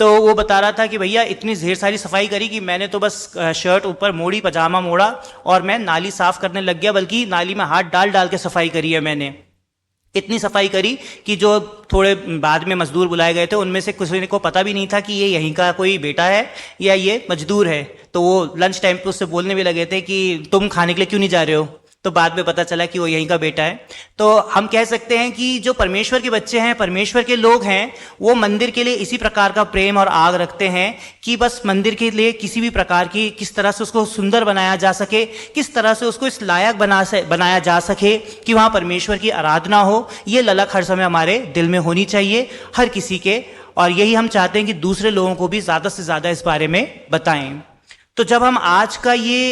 Speaker 10: तो वो बता रहा था कि भैया इतनी ढेर सारी सफाई करी कि मैंने तो बस शर्ट ऊपर मोड़ी, पजामा मोड़ा और मैं नाली साफ करने लग गया, बल्कि नाली में हाथ डाल डाल के सफाई करी है मैंने। इतनी सफाई करी कि जो थोड़े बाद में मजदूर बुलाए गए थे उनमें से किसी को पता भी नहीं था कि ये यहीं का कोई बेटा है या ये मजदूर है। तो वो लंच टाइम पे उससे बोलने भी लगे थे कि तुम खाने के लिए क्यों नहीं जा रहे हो, तो बाद में पता चला कि वो यहीं का बेटा है। तो हम कह सकते हैं कि जो परमेश्वर के बच्चे हैं, परमेश्वर के लोग हैं, वो मंदिर के लिए इसी प्रकार का प्रेम और आग रखते हैं कि बस मंदिर के लिए किसी भी प्रकार की, किस तरह से उसको सुंदर बनाया जा सके, किस तरह से उसको इस लायक बनाया जा सके कि वहाँ परमेश्वर की आराधना हो। ये ललक हर समय हमारे दिल में होनी चाहिए, हर किसी के, और यही हम चाहते हैं कि दूसरे लोगों को भी ज़्यादा से ज़्यादा इस बारे में बताएं। तो जब हम आज का ये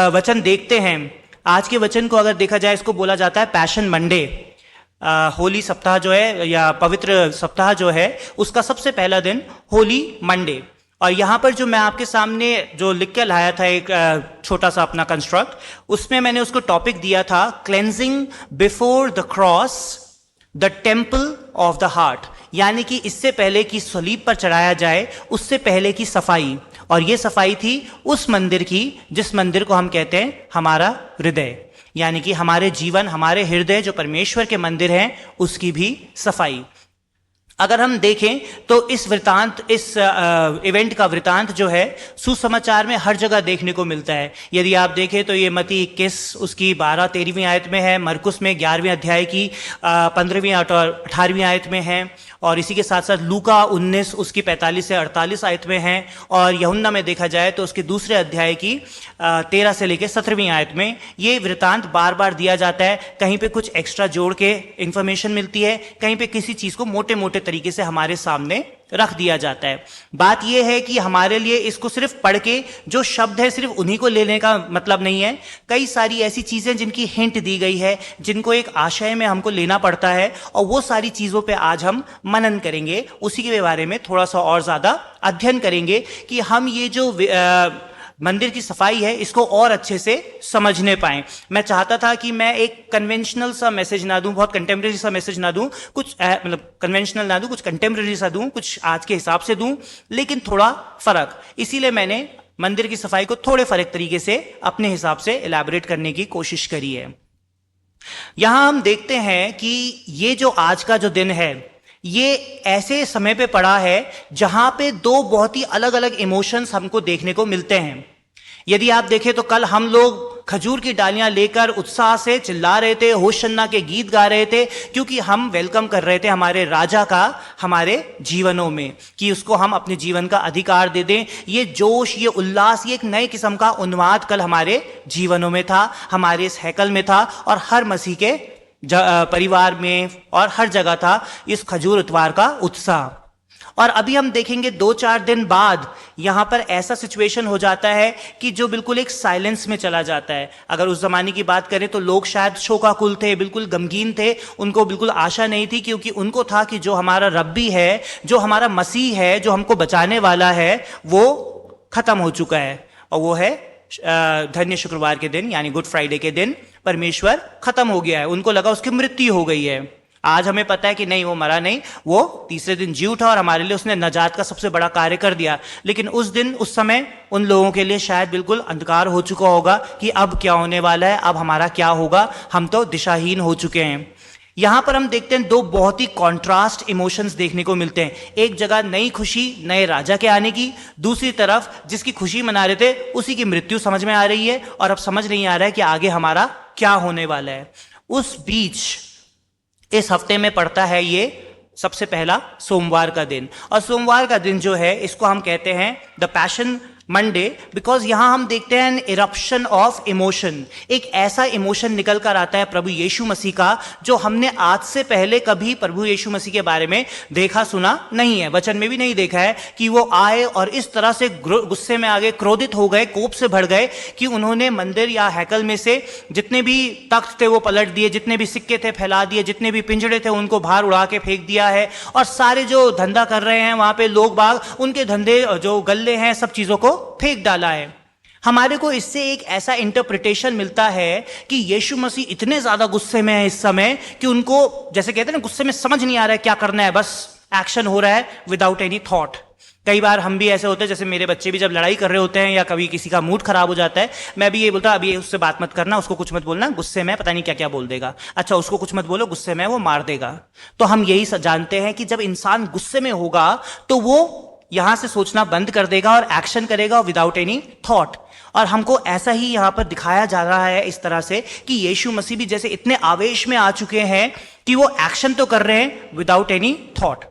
Speaker 10: वचन देखते हैं, आज के वचन को अगर देखा जाए, इसको बोला जाता है पैशन मंडे। होली सप्ताह जो है या पवित्र सप्ताह जो है, उसका सबसे पहला दिन होली मंडे। और यहाँ पर जो मैं आपके सामने जो लिख के लाया था एक छोटा सा अपना कंस्ट्रक्ट, उसमें मैंने उसको टॉपिक दिया था cleansing before the cross the temple of the heart, यानी कि इससे पहले कि सलीब पर चढ़ाया जाए उससे पहले की सफाई। और ये सफाई थी उस मंदिर की जिस मंदिर को हम कहते हैं हमारा हृदय, यानी कि हमारे जीवन, हमारे हृदय जो परमेश्वर के मंदिर हैं, उसकी भी सफाई। अगर हम देखें तो इस इवेंट का वृतांत जो है सुसमाचार में हर जगह देखने को मिलता है। यदि आप देखें तो ये मत्ती 21 उसकी 12-13वीं आयत में है, मरकुस में 11वें अध्याय की 15वीं और 18वीं आयत में है, और इसी के साथ साथ लूका 19 उसकी 45 से 48 आयत में है, और यूहन्ना में देखा जाए तो उसके दूसरे अध्याय की 13 से लेकर 17वीं आयत में ये वृतांत बार बार दिया जाता है। कहीं पे कुछ एक्स्ट्रा जोड़ के इंफॉर्मेशन मिलती है, कहीं पे किसी चीज़ को मोटे मोटे तरीके से हमारे सामने रख दिया जाता है। बात यह है कि हमारे लिए इसको सिर्फ पढ़ के जो शब्द है सिर्फ उन्हीं को लेने का मतलब नहीं है। कई सारी ऐसी चीज़ें जिनकी हिंट दी गई है, जिनको एक आशय में हमको लेना पड़ता है, और वो सारी चीज़ों पे आज हम मनन करेंगे, उसी के बारे में थोड़ा सा और ज़्यादा अध्ययन करेंगे कि हम ये जो मंदिर की सफाई है इसको और अच्छे से समझने पाएं। मैं चाहता था कि मैं एक कन्वेंशनल सा मैसेज ना दूं, बहुत कंटेम्प्रेरी सा मैसेज ना दूं, कुछ मतलब कन्वेंशनल ना दूं, कुछ कंटेम्प्रेरी सा दूं, कुछ आज के हिसाब से दूं, लेकिन थोड़ा फर्क। इसीलिए मैंने मंदिर की सफाई को थोड़े फर्क तरीके से अपने हिसाब से एलैबोरेट करने की कोशिश करी है। यहां हम देखते हैं कि ये जो आज का जो दिन है, ये ऐसे समय पे पड़ा है जहां पे दो बहुत ही अलग अलग इमोशंस हमको देखने को मिलते हैं। यदि आप देखें तो कल हम लोग खजूर की डालियां लेकर उत्साह से चिल्ला रहे थे, होशन्ना के गीत गा रहे थे, क्योंकि हम वेलकम कर रहे थे हमारे राजा का हमारे जीवनों में, कि उसको हम अपने जीवन का अधिकार दे दें। ये जोश, ये उल्लास, ये एक नए किस्म का उन्माद कल हमारे जीवनों में था, हमारे इस हैकल में था, और हर मसीह के परिवार में और हर जगह था इस खजूर इतवार का उत्साह। और अभी हम देखेंगे 2-4 दिन बाद यहां पर ऐसा सिचुएशन हो जाता है कि जो बिल्कुल एक साइलेंस में चला जाता है। अगर उस जमाने की बात करें तो लोग शायद शोकाकुल थे, बिल्कुल गमगीन थे, उनको बिल्कुल आशा नहीं थी, क्योंकि उनको था कि जो हमारा रब्बी है, जो हमारा मसीह है, जो हमको बचाने वाला है, वो खत्म हो चुका है। और वो है धन्य शुक्रवार के दिन, यानी गुड फ्राइडे के दिन परमेश्वर खत्म हो गया है। उनको लगा उसकी मृत्यु हो गई है। आज हमें पता है कि नहीं, वो मरा नहीं, वो तीसरे दिन जी उठा और हमारे लिए उसने नजात का सबसे बड़ा कार्य कर दिया। लेकिन उस दिन, उस समय उन लोगों के लिए शायद बिल्कुल अंधकार हो चुका होगा कि अब क्या होने वाला है, अब हमारा क्या होगा, हम तो दिशाहीन हो चुके हैं। यहां पर हम देखते हैं दो बहुत ही कॉन्ट्रास्ट इमोशंस देखने को मिलते हैं। एक जगह नई खुशी नए राजा के आने की, दूसरी तरफ जिसकी खुशी मना रहे थे उसी की मृत्यु समझ में आ रही है, और अब समझ नहीं आ रहा है कि आगे हमारा क्या होने वाला है। उस बीच इस हफ्ते में पड़ता है ये सबसे पहला सोमवार का दिन, और सोमवार का दिन जो है इसको हम कहते हैं द पैशन मंडे, बिकॉज यहां हम देखते हैं एन इरप्शन ऑफ इमोशन। एक ऐसा इमोशन निकल कर आता है प्रभु यीशु मसीह का, जो हमने आज से पहले कभी प्रभु यीशु मसीह के बारे में देखा सुना नहीं है, वचन में भी नहीं देखा है कि वो आए और इस तरह से गुस्से में आ गए, क्रोधित हो गए, कोप से भर गए कि उन्होंने मंदिर या हैकल में से जितने भी तख्त थे वो पलट दिए, जितने भी सिक्के थे फैला दिए, जितने भी पिंजड़े थे उनको बाहर उड़ा के फेंक दिया है, और सारे जो धंधा कर रहे हैं वहां पे लोग बाग, उनके धंधे जो गल्ले हैं सब चीजों को फेंक डाला है। हमारे को इससे एक ऐसा इंटरप्रिटेशन मिलता है कि यीशु मसीह इतने ज्यादा गुस्से में है इस समय कि उनको, जैसे कहते हैं ना, गुस्से में समझ नहीं आ रहा है क्या करना है, बस एक्शन हो रहा है विदाउट एनी थॉट। कई बार हम भी ऐसे होते हैं, जैसे मेरे बच्चे भी जब लड़ाई कर रहे होते हैं या कभी किसी का मूड खराब हो जाता है, मैं भी ये बोलता अभी उससे बात मत करना, उसको कुछ मत बोलना, गुस्से में पता नहीं क्या क्या बोल देगा, अच्छा उसको कुछ मत बोलो, गुस्से में वो मार देगा। तो हम यही जानते हैं कि जब इंसान गुस्से में होगा तो वो यहां से सोचना बंद कर देगा और एक्शन करेगा विदाउट एनी थॉट। और हमको ऐसा ही यहां पर दिखाया जा रहा है इस तरह से कि यीशु मसीह भी जैसे इतने आवेश में आ चुके हैं कि वो एक्शन तो कर रहे हैं विदाउट एनी थॉट।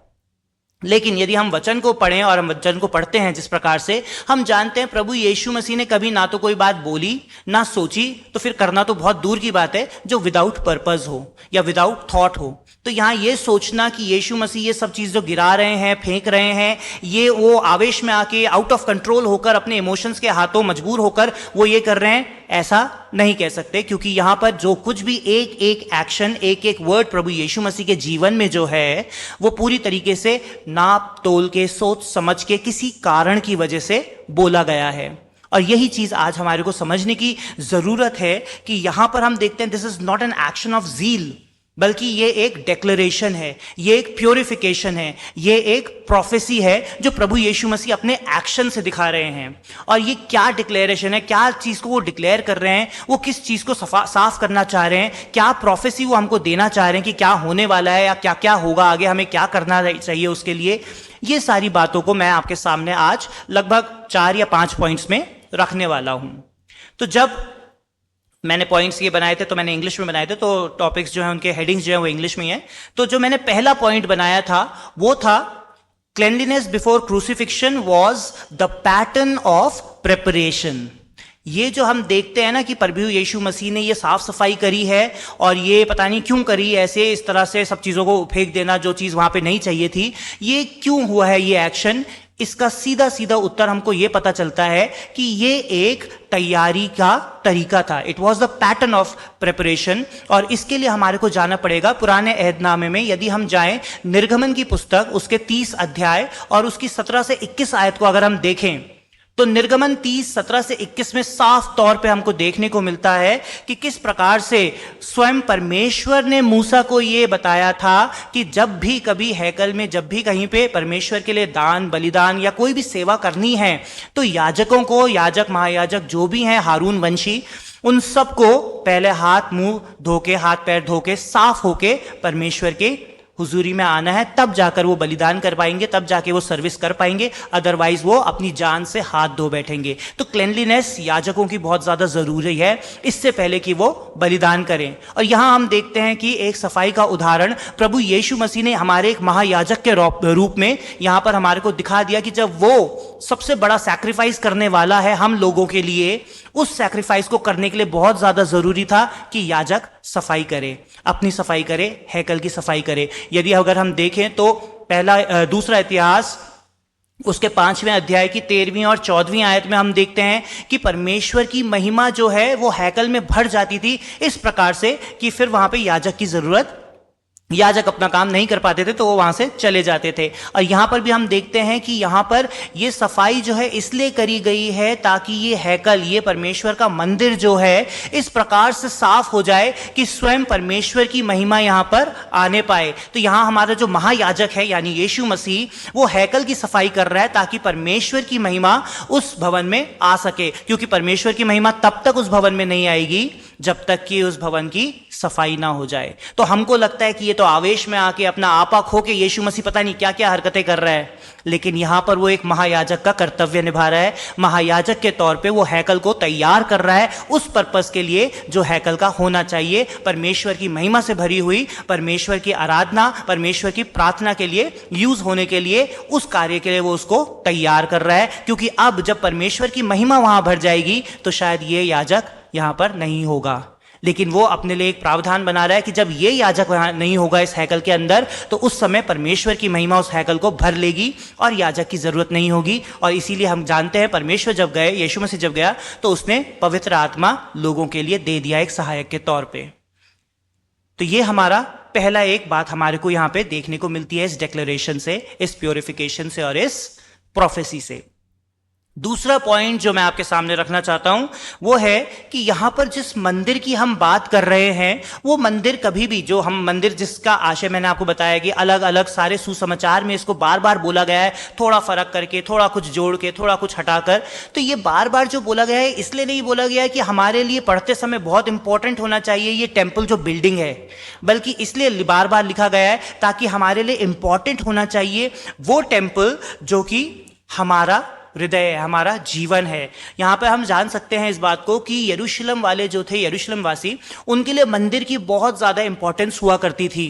Speaker 10: लेकिन यदि हम वचन को पढ़ें और हम वचन को पढ़ते हैं जिस प्रकार से, हम जानते हैं प्रभु यीशु मसीह ने कभी ना तो कोई बात बोली ना सोची, तो फिर करना तो बहुत दूर की बात है, जो विदाउट पर्पस हो या विदाउट थॉट हो। तो यहां ये सोचना कि यीशु मसीह ये सब चीज जो गिरा रहे हैं, फेंक रहे हैं, ये वो आवेश में आके आउट ऑफ कंट्रोल होकर अपने इमोशंस के हाथों मजबूर होकर वो ये कर रहे हैं, ऐसा नहीं कह सकते। क्योंकि यहां पर जो कुछ भी एक एक एक्शन, एक एक वर्ड प्रभु यीशु मसीह के जीवन में जो है, वो पूरी तरीके से नाप तोल के, सोच समझ के, किसी कारण की वजह से बोला गया है। और यही चीज आज हमारे को समझने की जरूरत है कि यहां पर हम देखते हैं this is not an action of zeal, बल्कि ये एक डेक्लेरेशन है, ये एक प्योरिफिकेशन है, ये एक प्रोफेसी है जो प्रभु यीशु मसीह अपने एक्शन से दिखा रहे हैं। और ये क्या डिक्लेरेशन है, क्या चीज को वो डिक्लेयर कर रहे हैं, वो किस चीज को साफ करना चाह रहे हैं, क्या प्रोफेसी वो हमको देना चाह रहे हैं कि क्या होने वाला है या क्या क्या होगा आगे, हमें क्या करना चाहिए उसके लिए। ये सारी बातों को मैं आपके सामने आज लगभग 4 या 5 पॉइंट्स में रखने वाला हूं। तो जब मैंने पॉइंट्स ये बनाए थे तो मैंने इंग्लिश में बनाए थे, तो टॉपिक्स जो है उनके हेडिंग्स जो है वो इंग्लिश में है। तो जो मैंने पहला पॉइंट बनाया था वो था cleanliness before crucifixion was the pattern of preparation. ये जो हम देखते हैं ना कि प्रभु यीशु मसीह ने ये साफ सफाई करी है, और ये पता नहीं क्यों करी, ऐसे इस तरह से सब चीजों को फेंक देना जो चीज वहां पे नहीं चाहिए थी, ये क्यों हुआ है ये एक्शन। इसका सीधा सीधा उत्तर हमको यह पता चलता है कि ये एक तैयारी का तरीका था। It was the pattern of preparation. और इसके लिए हमारे को जाना पड़ेगा पुराने अहदनामे में। यदि हम जाएं निर्गमन की पुस्तक, उसके 30 अध्याय और उसकी 17 से 21 आयत को अगर हम देखें, तो निर्गमन 30, 17 से 21 में साफ तौर पे हमको देखने को मिलता है कि किस प्रकार से स्वयं परमेश्वर ने मूसा को यह बताया था कि जब भी कभी हैकल में, जब भी कहीं पे परमेश्वर के लिए दान, बलिदान या कोई भी सेवा करनी है, तो याजकों को, याजक महायाजक जो भी हैं हारून वंशी, उन सबको पहले हाथ मुंह धो के, हाथ पैर धो के, साफ होके परमेश्वर के हुजूरी में आना है, तब जाकर वो बलिदान कर पाएंगे, तब जाके वो सर्विस कर पाएंगे, अदरवाइज वो अपनी जान से हाथ धो बैठेंगे। तो क्लेanलीनेस याजकों की बहुत ज्यादा जरूरी है इससे पहले कि वो बलिदान करें। और यहां हम देखते हैं कि एक सफाई का उदाहरण प्रभु यीशु मसीह ने हमारे एक महायाजक के रूप में यहां पर हमारे को दिखा दिया कि जब वो सबसे बड़ा सैक्रिफाइस करने वाला है हम लोगों के लिए, उस सैक्रिफाइस को करने के लिए बहुत ज्यादा जरूरी था कि याजक सफाई करे, अपनी सफाई करे, हैकल की सफाई करे। यदि अगर हम देखें तो दूसरा इतिहास उसके 5वें अध्याय की 13वीं और 14वीं आयत में हम देखते हैं कि परमेश्वर की महिमा जो है वो हैकल में भर जाती थी इस प्रकार से कि फिर वहां पे याजक की जरूरत, याजक अपना काम नहीं कर पाते थे तो वो वहां से चले जाते थे। और यहां पर भी हम देखते हैं कि यहां पर ये सफाई जो है इसलिए करी गई है ताकि ये हैकल, ये परमेश्वर का मंदिर जो है इस प्रकार से साफ हो जाए कि स्वयं परमेश्वर की महिमा यहां पर आने पाए। तो यहां हमारा जो महायाजक है यानी यीशु मसीह, वो हैकल की सफाई कर रहा है ताकि परमेश्वर की महिमा उस भवन में आ सके, क्योंकि परमेश्वर की महिमा तब तक उस भवन में नहीं आएगी जब तक कि उस भवन की सफाई ना हो जाए। तो हमको लगता है कि ये तो आवेश में आके अपना आपा खो के यीशु मसीह पता नहीं क्या क्या हरकतें कर रहा है, लेकिन यहां पर वो एक महायाजक का कर्तव्य निभा रहा है। महायाजक के तौर पे वो हैकल को तैयार कर रहा है उस पर्पस के लिए जो हैकल का होना चाहिए, परमेश्वर की महिमा से भरी हुई, परमेश्वर की आराधना, परमेश्वर की प्रार्थना के लिए यूज होने के लिए, उस कार्य के लिए वो उसको तैयार कर रहा है। क्योंकि अब जब परमेश्वर की महिमा वहां भर जाएगी तो शायद ये याजक यहां पर नहीं होगा। लेकिन वो अपने लिए एक प्रावधान बना रहा है कि जब ये याजक वहां नहीं होगा इस हैकल के अंदर, तो उस समय परमेश्वर की महिमा उस हैकल को भर लेगी और याजक की जरूरत नहीं होगी। और इसीलिए हम जानते हैं परमेश्वर जब गए, यीशु मसीह जब गया तो उसने पवित्र आत्मा लोगों के लिए दे दिया एक सहायक के तौर पे। तो ये हमारा पहला एक बात हमारे को यहां पे देखने को मिलती है इस डिक्लेरेशन से, इस प्योरिफिकेशन से और इस प्रोफेसी से। दूसरा पॉइंट जो मैं आपके सामने रखना चाहता हूं वो है कि यहां पर जिस मंदिर की हम बात कर रहे हैं वो मंदिर कभी भी, जो हम मंदिर जिसका आशय मैंने आपको बताया कि अलग अलग सारे सुसमाचार में इसको बार बार बोला गया है, थोड़ा फर्क करके, थोड़ा कुछ जोड़ के, थोड़ा कुछ हटाकर। तो ये बार बार जो बोला गया है इसलिए नहीं बोला गया है कि हमारे लिए पढ़ते समय बहुत इंपॉर्टेंट होना चाहिए ये टेम्पल जो बिल्डिंग है, बल्कि इसलिए बार बार लिखा गया है ताकि हमारे लिए इंपॉर्टेंट होना चाहिए वो टेम्पल जो कि हमारा हृदय है, हमारा जीवन है। यहाँ पे हम जान सकते हैं इस बात को कि यरूशलेम वाले जो थे, यरूशलेम वासी, उनके लिए मंदिर की बहुत ज़्यादा इंपॉर्टेंस हुआ करती थी।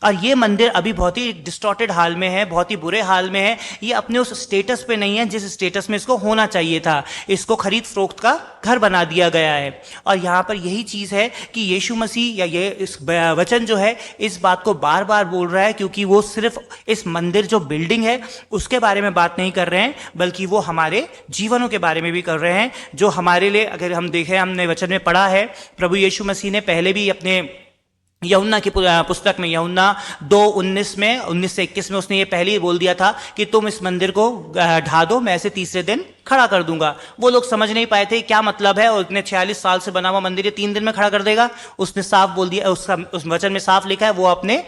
Speaker 10: और ये मंदिर अभी बहुत ही डिस्टॉर्टेड हाल में है, बहुत ही बुरे हाल में है। ये अपने उस स्टेटस पे नहीं है जिस स्टेटस में इसको होना चाहिए था। इसको खरीद फरोख्त का घर बना दिया गया है। और यहाँ पर यही चीज़ है कि यीशु मसीह या ये इस वचन जो है इस बात को बार बार बोल रहा है, क्योंकि वो सिर्फ इस मंदिर जो बिल्डिंग है उसके बारे में बात नहीं कर रहे हैं, बल्कि वो हमारे जीवनों के बारे में भी कर रहे हैं, जो हमारे लिए, अगर हम देखें, हमने वचन में पढ़ा है, प्रभु यीशु मसीह ने पहले भी अपने यूहन्ना की पुस्तक में, यूहन्ना 2:19 में, 19 से 21 में उसने ये पहले ही बोल दिया था कि तुम इस मंदिर को ढा दो, मैं इसे तीसरे दिन खड़ा कर दूंगा। वो लोग समझ नहीं पाए थे क्या मतलब है, और इतने 46 साल से बना हुआ मंदिर ये 3 दिन में खड़ा कर देगा। उसने साफ बोल दिया, उस वचन में साफ लिखा है, वो अपने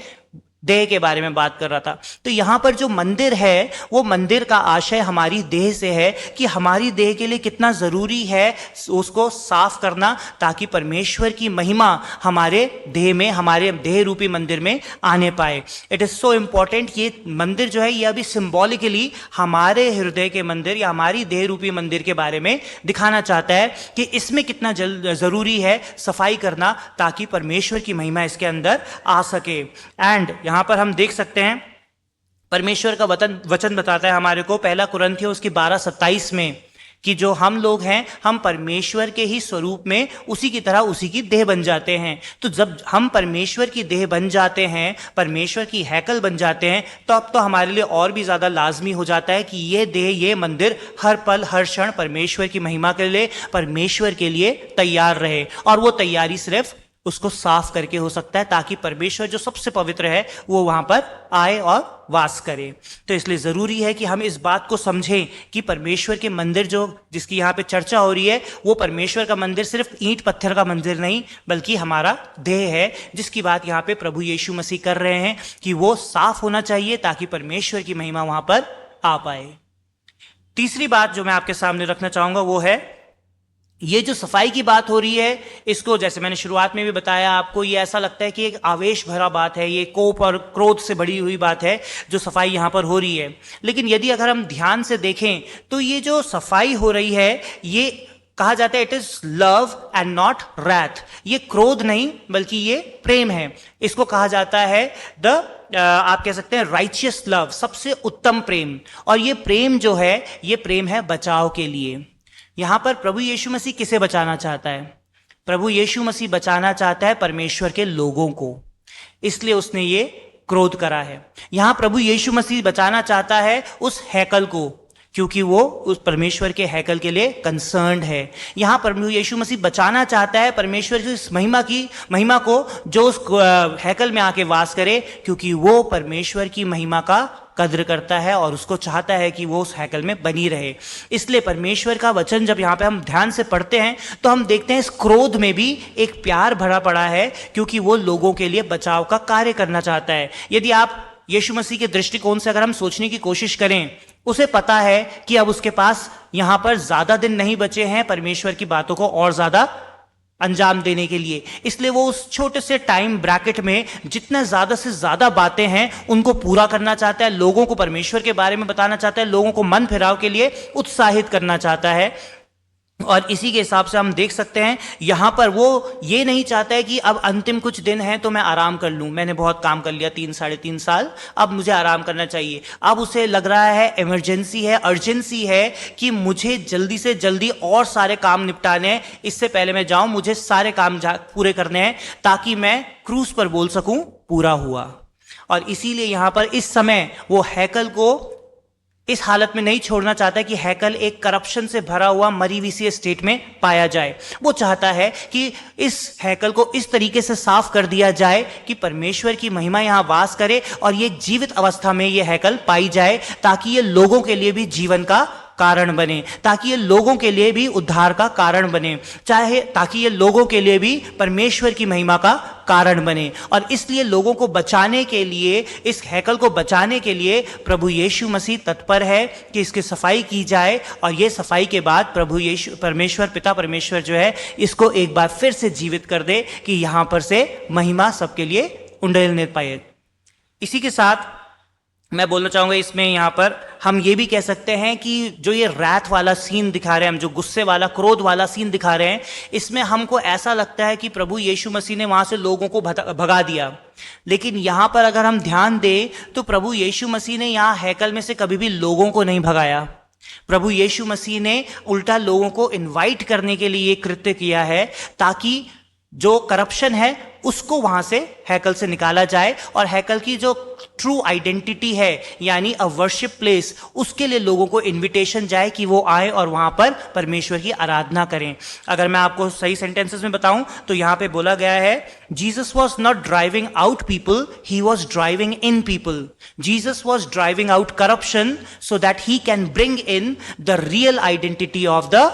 Speaker 10: देह के बारे में बात कर रहा था। तो यहां पर जो मंदिर है वो मंदिर का आशय हमारी देह से है कि हमारी देह के लिए कितना जरूरी है उसको साफ करना, ताकि परमेश्वर की महिमा हमारे देह में, हमारे देह रूपी मंदिर में आने पाए। It is so important. ये मंदिर जो है ये अभी सिंबॉलिकली हमारे हृदय के मंदिर या हमारी देह रूपी मंदिर के बारे में दिखाना चाहता है कि इसमें कितना जरूरी है सफाई करना, ताकि परमेश्वर की महिमा इसके अंदर आ सके। एंड यहां पर हम देख सकते हैं परमेश्वर का वचन बताता है हमारे को, 1 कुरिन्थियों उसकी 12:27 में, कि जो हम लोग हैं हम परमेश्वर के ही स्वरूप में उसी की तरह उसी की देह बन जाते हैं। तो जब हम परमेश्वर की देह बन जाते हैं, परमेश्वर की हैकल बन जाते हैं, तो अब तो हमारे लिए और भी ज़्यादा लाजमी हो जाता है कि ये देह, ये मंदिर हर पल हर क्षण परमेश्वर की महिमा के लिए, परमेश्वर के लिए तैयार रहे। और वो तैयारी सिर्फ उसको साफ करके हो सकता है, ताकि परमेश्वर जो सबसे पवित्र है वो वहां पर आए और वास करे। तो इसलिए जरूरी है कि हम इस बात को समझें कि परमेश्वर के मंदिर जो जिसकी यहाँ पे चर्चा हो रही है, वो परमेश्वर का मंदिर सिर्फ ईंट पत्थर का मंदिर नहीं, बल्कि हमारा देह है, जिसकी बात यहाँ पे प्रभु यीशु मसीह कर रहे हैं कि वो साफ होना चाहिए ताकि परमेश्वर की महिमा वहां पर आ पाए। तीसरी बात जो मैं आपके सामने रखना चाहूंगा वो है, ये जो सफाई की बात हो रही है, इसको जैसे मैंने शुरुआत में भी बताया आपको, ये ऐसा लगता है कि एक आवेश भरा बात है, ये कोप और क्रोध से बड़ी हुई बात है जो सफाई यहाँ पर हो रही है। लेकिन यदि अगर हम ध्यान से देखें तो ये जो सफाई हो रही है, ये कहा जाता है it is love and not wrath. ये क्रोध नहीं बल्कि ये प्रेम है। इसको कहा जाता है आप कह सकते हैं राइचियस लव, सबसे उत्तम प्रेम। और ये प्रेम जो है, ये प्रेम है बचाव के लिए। यहां पर प्रभु यीशु मसीह किसे बचाना चाहता है? प्रभु यीशु मसीह बचाना चाहता है परमेश्वर के लोगों को, इसलिए उसने ये क्रोध करा है। यहां प्रभु यीशु मसीह बचाना चाहता है उस हैकल को, क्योंकि वो उस परमेश्वर के हैकल के लिए कंसर्न्ड है। यहां प्रभु यीशु मसीह बचाना चाहता है परमेश्वर की इस महिमा को जो उस हैकल में आके वास करे, क्योंकि वो परमेश्वर की महिमा का कद्र करता है और उसको चाहता है कि वो उस हैकल में बनी रहे। इसलिए परमेश्वर का वचन जब यहाँ पे हम ध्यान से पढ़ते हैं तो हम देखते हैं इस क्रोध में भी एक प्यार भरा पड़ा है, क्योंकि वो लोगों के लिए बचाव का कार्य करना चाहता है। यदि आप यीशु मसीह के दृष्टिकोण से अगर हम सोचने की कोशिश करें, उसे पता है कि अब उसके पास यहाँ पर ज्यादा दिन नहीं बचे हैं परमेश्वर की बातों को और ज्यादा अंजाम देने के लिए। इसलिए वो उस छोटे से टाइम ब्रैकेट में जितने ज्यादा से ज्यादा बातें हैं उनको पूरा करना चाहता है, लोगों को परमेश्वर के बारे में बताना चाहता है, लोगों को मन फिराव के लिए उत्साहित करना चाहता है। और इसी के हिसाब से हम देख सकते हैं यहां पर वो ये नहीं चाहता है कि अब अंतिम कुछ दिन हैं तो मैं आराम कर लूं, मैंने बहुत काम कर लिया 3-3.5 साल, अब मुझे आराम करना चाहिए। अब उसे लग रहा है इमरजेंसी है, अर्जेंसी है कि मुझे जल्दी से जल्दी और सारे काम निपटाने हैं, इससे पहले मैं जाऊं, मुझे सारे काम पूरे करने हैं ताकि मैं क्रूज पर बोल सकूं पूरा हुआ। और इसीलिए यहां पर इस समय वो हैकल को इस हालत में नहीं छोड़ना चाहता कि हैकल एक करप्शन से भरा हुआ मरी हुई सी स्टेट में पाया जाए। वो चाहता है कि इस हैकल को इस तरीके से साफ कर दिया जाए कि परमेश्वर की महिमा यहां वास करे और ये जीवित अवस्था में ये हैकल पाई जाए, ताकि ये लोगों के लिए भी जीवन का कारण बने, ताकि ये लोगों के लिए भी उद्धार का कारण बने, चाहे ताकि ये लोगों के लिए भी परमेश्वर की महिमा का कारण बने। और इसलिए लोगों को बचाने के लिए, इस हैकल को बचाने के लिए प्रभु यीशु मसीह तत्पर है कि इसकी सफाई की जाए, और ये सफाई के बाद प्रभु यीशु परमेश्वर पिता परमेश्वर जो है इसको एक बार फिर से जीवित कर दे कि यहां पर से महिमा सबके लिए उंडेलने पाए। इसी के साथ मैं बोलना चाहूंगा, इसमें यहां पर हम ये भी कह सकते हैं कि जो ये रैथ वाला सीन दिखा रहे हैं, हम जो गुस्से वाला, क्रोध वाला सीन दिखा रहे हैं, इसमें हमको ऐसा लगता है कि प्रभु यीशु मसीह ने वहां से लोगों को भगा दिया। लेकिन यहां पर अगर हम ध्यान दें तो प्रभु यीशु मसीह ने यहां हैकल में से कभी भी लोगों को नहीं भगाया। प्रभु यीशु मसीह ने उल्टा लोगों को इनवाइट करने के लिए कृत्य किया है, ताकि जो करप्शन है उसको वहां से, हैकल से निकाला जाए, और हैकल की जो ट्रू आइडेंटिटी है यानी अ वर्शिप प्लेस, उसके लिए लोगों को इनविटेशन जाए कि वो आए और वहां पर परमेश्वर की आराधना करें। अगर मैं आपको सही सेंटेंसेस में बताऊं तो यहां पे बोला गया है, Jesus was not driving out people, he was driving in people. Jesus was driving out corruption so that he can bring in the real identity of the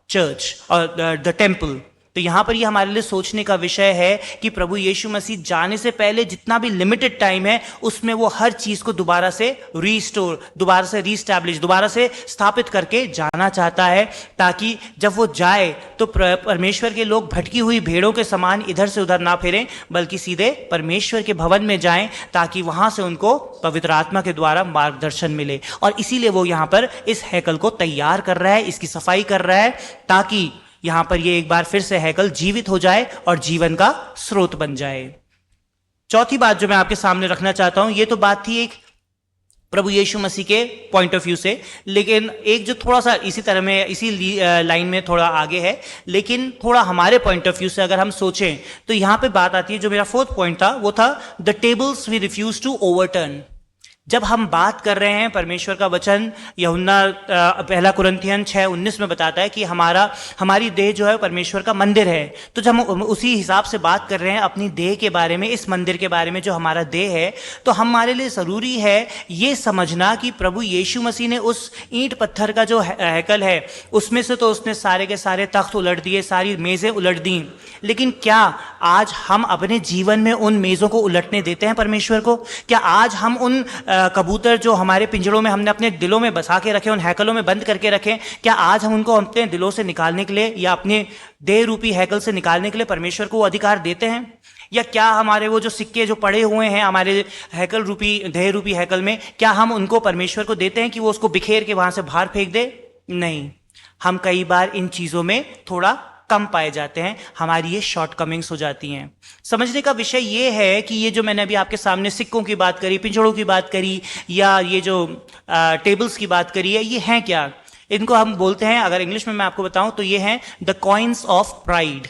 Speaker 10: church और द टेम्पल। तो यहां पर ये हमारे लिए सोचने का विषय है कि प्रभु यीशु मसीह जाने से पहले जितना भी लिमिटेड टाइम है उसमें वो हर चीज को दोबारा से रीस्टोर, दोबारा से रीस्टैब्लिश, दोबारा से स्थापित करके जाना चाहता है, ताकि जब वो जाए तो परमेश्वर के लोग भटकी हुई भेड़ों के समान इधर से उधर ना फिरें, बल्कि सीधे परमेश्वर के भवन में जाएं, ताकि वहां से उनको पवित्र आत्मा के द्वारा मार्गदर्शन मिले। और इसीलिए वो यहां पर इस हैकल को तैयार कर रहा है, इसकी सफाई कर रहा है, ताकि यहां पर ये एक बार फिर से हैकल जीवित हो जाए और जीवन का स्रोत बन जाए। चौथी बात जो मैं आपके सामने रखना चाहता हूं, ये तो बात थी एक प्रभु यीशु मसीह के पॉइंट ऑफ व्यू से, लेकिन एक जो थोड़ा सा इसी तरह में, इसी लाइन में थोड़ा आगे है, लेकिन थोड़ा हमारे पॉइंट ऑफ व्यू से अगर हम सोचें तो यहां पे बात आती है, जो मेरा फोर्थ पॉइंट था वो था the tables we refuse to overturn. जब हम बात कर रहे हैं, परमेश्वर का वचन यूहन्ना पहला कुरिन्थियन 6:19 में बताता है कि हमारी देह जो है परमेश्वर का मंदिर है। तो जब हम उसी हिसाब से बात कर रहे हैं अपनी देह के बारे में, इस मंदिर के बारे में जो हमारा देह है, तो हमारे लिए ज़रूरी है ये समझना कि प्रभु यीशु मसीह ने उस ईंट पत्थर का जो हैकल है उसमें से तो उसने सारे के सारे तख्त उलट दिए, सारी मेज़ें उलट दी, लेकिन क्या आज हम अपने जीवन में उन मेज़ों को उलटने देते हैं परमेश्वर को? क्या आज हम उन कबूतर जो हमारे पिंजरों में हमने अपने दिलों में बसा के रखे, उन हैकलों में बंद करके रखे, क्या आज हम उनको अपने दिलों से निकालने के लिए या अपने देह रूपी हैकल से निकालने के लिए परमेश्वर को वो अधिकार देते हैं? या क्या हमारे वो जो सिक्के जो पड़े हुए हैं हमारे हैकल रूपी, देह रूपी हैकल में, क्या हम उनको परमेश्वर को देते हैं कि वो उसको बिखेर के वहां से बाहर फेंक दे? नहीं, हम कई बार इन चीजों में थोड़ा कम पाए जाते हैं, हमारी ये शॉर्टकमिंग्स हो जाती हैं। समझने का विषय ये है कि ये जो मैंने अभी आपके सामने सिक्कों की बात करी, पिंजड़ों की बात करी, या ये जो टेबल्स की बात करी है, ये हैं क्या? इनको हम बोलते हैं, अगर इंग्लिश में मैं आपको बताऊं तो ये हैं द कॉइन्स ऑफ प्राइड।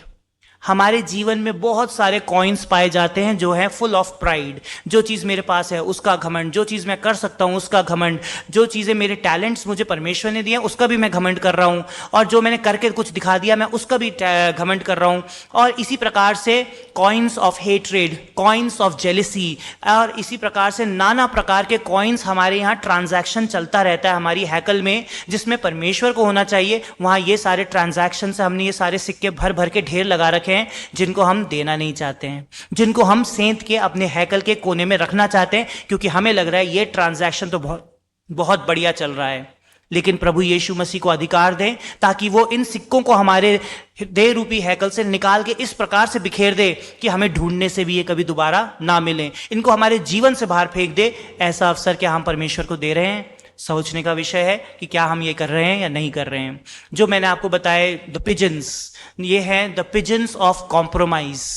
Speaker 10: हमारे जीवन में बहुत सारे कॉइन्स पाए जाते हैं जो है फुल ऑफ प्राइड। जो चीज़ मेरे पास है उसका घमंड, जो चीज़ मैं कर सकता हूँ उसका घमंड, जो चीज़ें मेरे टैलेंट्स मुझे परमेश्वर ने दिए उसका भी मैं घमंड कर रहा हूँ, और जो मैंने करके कुछ दिखा दिया मैं उसका भी घमंड कर रहा हूँ। और इसी प्रकार से coins of hatred, coins of jealousy, और इसी प्रकार से नाना प्रकार के कॉइन्स हमारे यहाँ ट्रांजैक्शन चलता रहता है हमारी हैकल में, जिसमें परमेश्वर को होना चाहिए वहाँ ये सारे ट्रांजैक्शन से हमने ये सारे सिक्के भर भर के ढेर लगा रखे हैं, जिनको हम देना नहीं चाहते हैं, जिनको हम सेंत के अपने हैकल के कोने में रखना चाहते हैं, क्योंकि हमें लग रहा है ये ट्रांजैक्शन तो बहुत बढ़िया चल रहा है। लेकिन प्रभु यीशु मसीह को अधिकार दें ताकि वो इन सिक्कों को हमारे देह रूपी हैकल से निकाल के इस प्रकार से बिखेर दे कि हमें ढूंढने से भी ये कभी दोबारा ना मिलें, इनको हमारे जीवन से बाहर फेंक दे। ऐसा अवसर क्या हम परमेश्वर को दे रहे हैं? सोचने का विषय है कि क्या हम ये कर रहे हैं या नहीं कर रहे हैं। जो मैंने आपको बताए द पिजन्स, ये हैं द पिजन्स ऑफ कॉम्प्रोमाइज।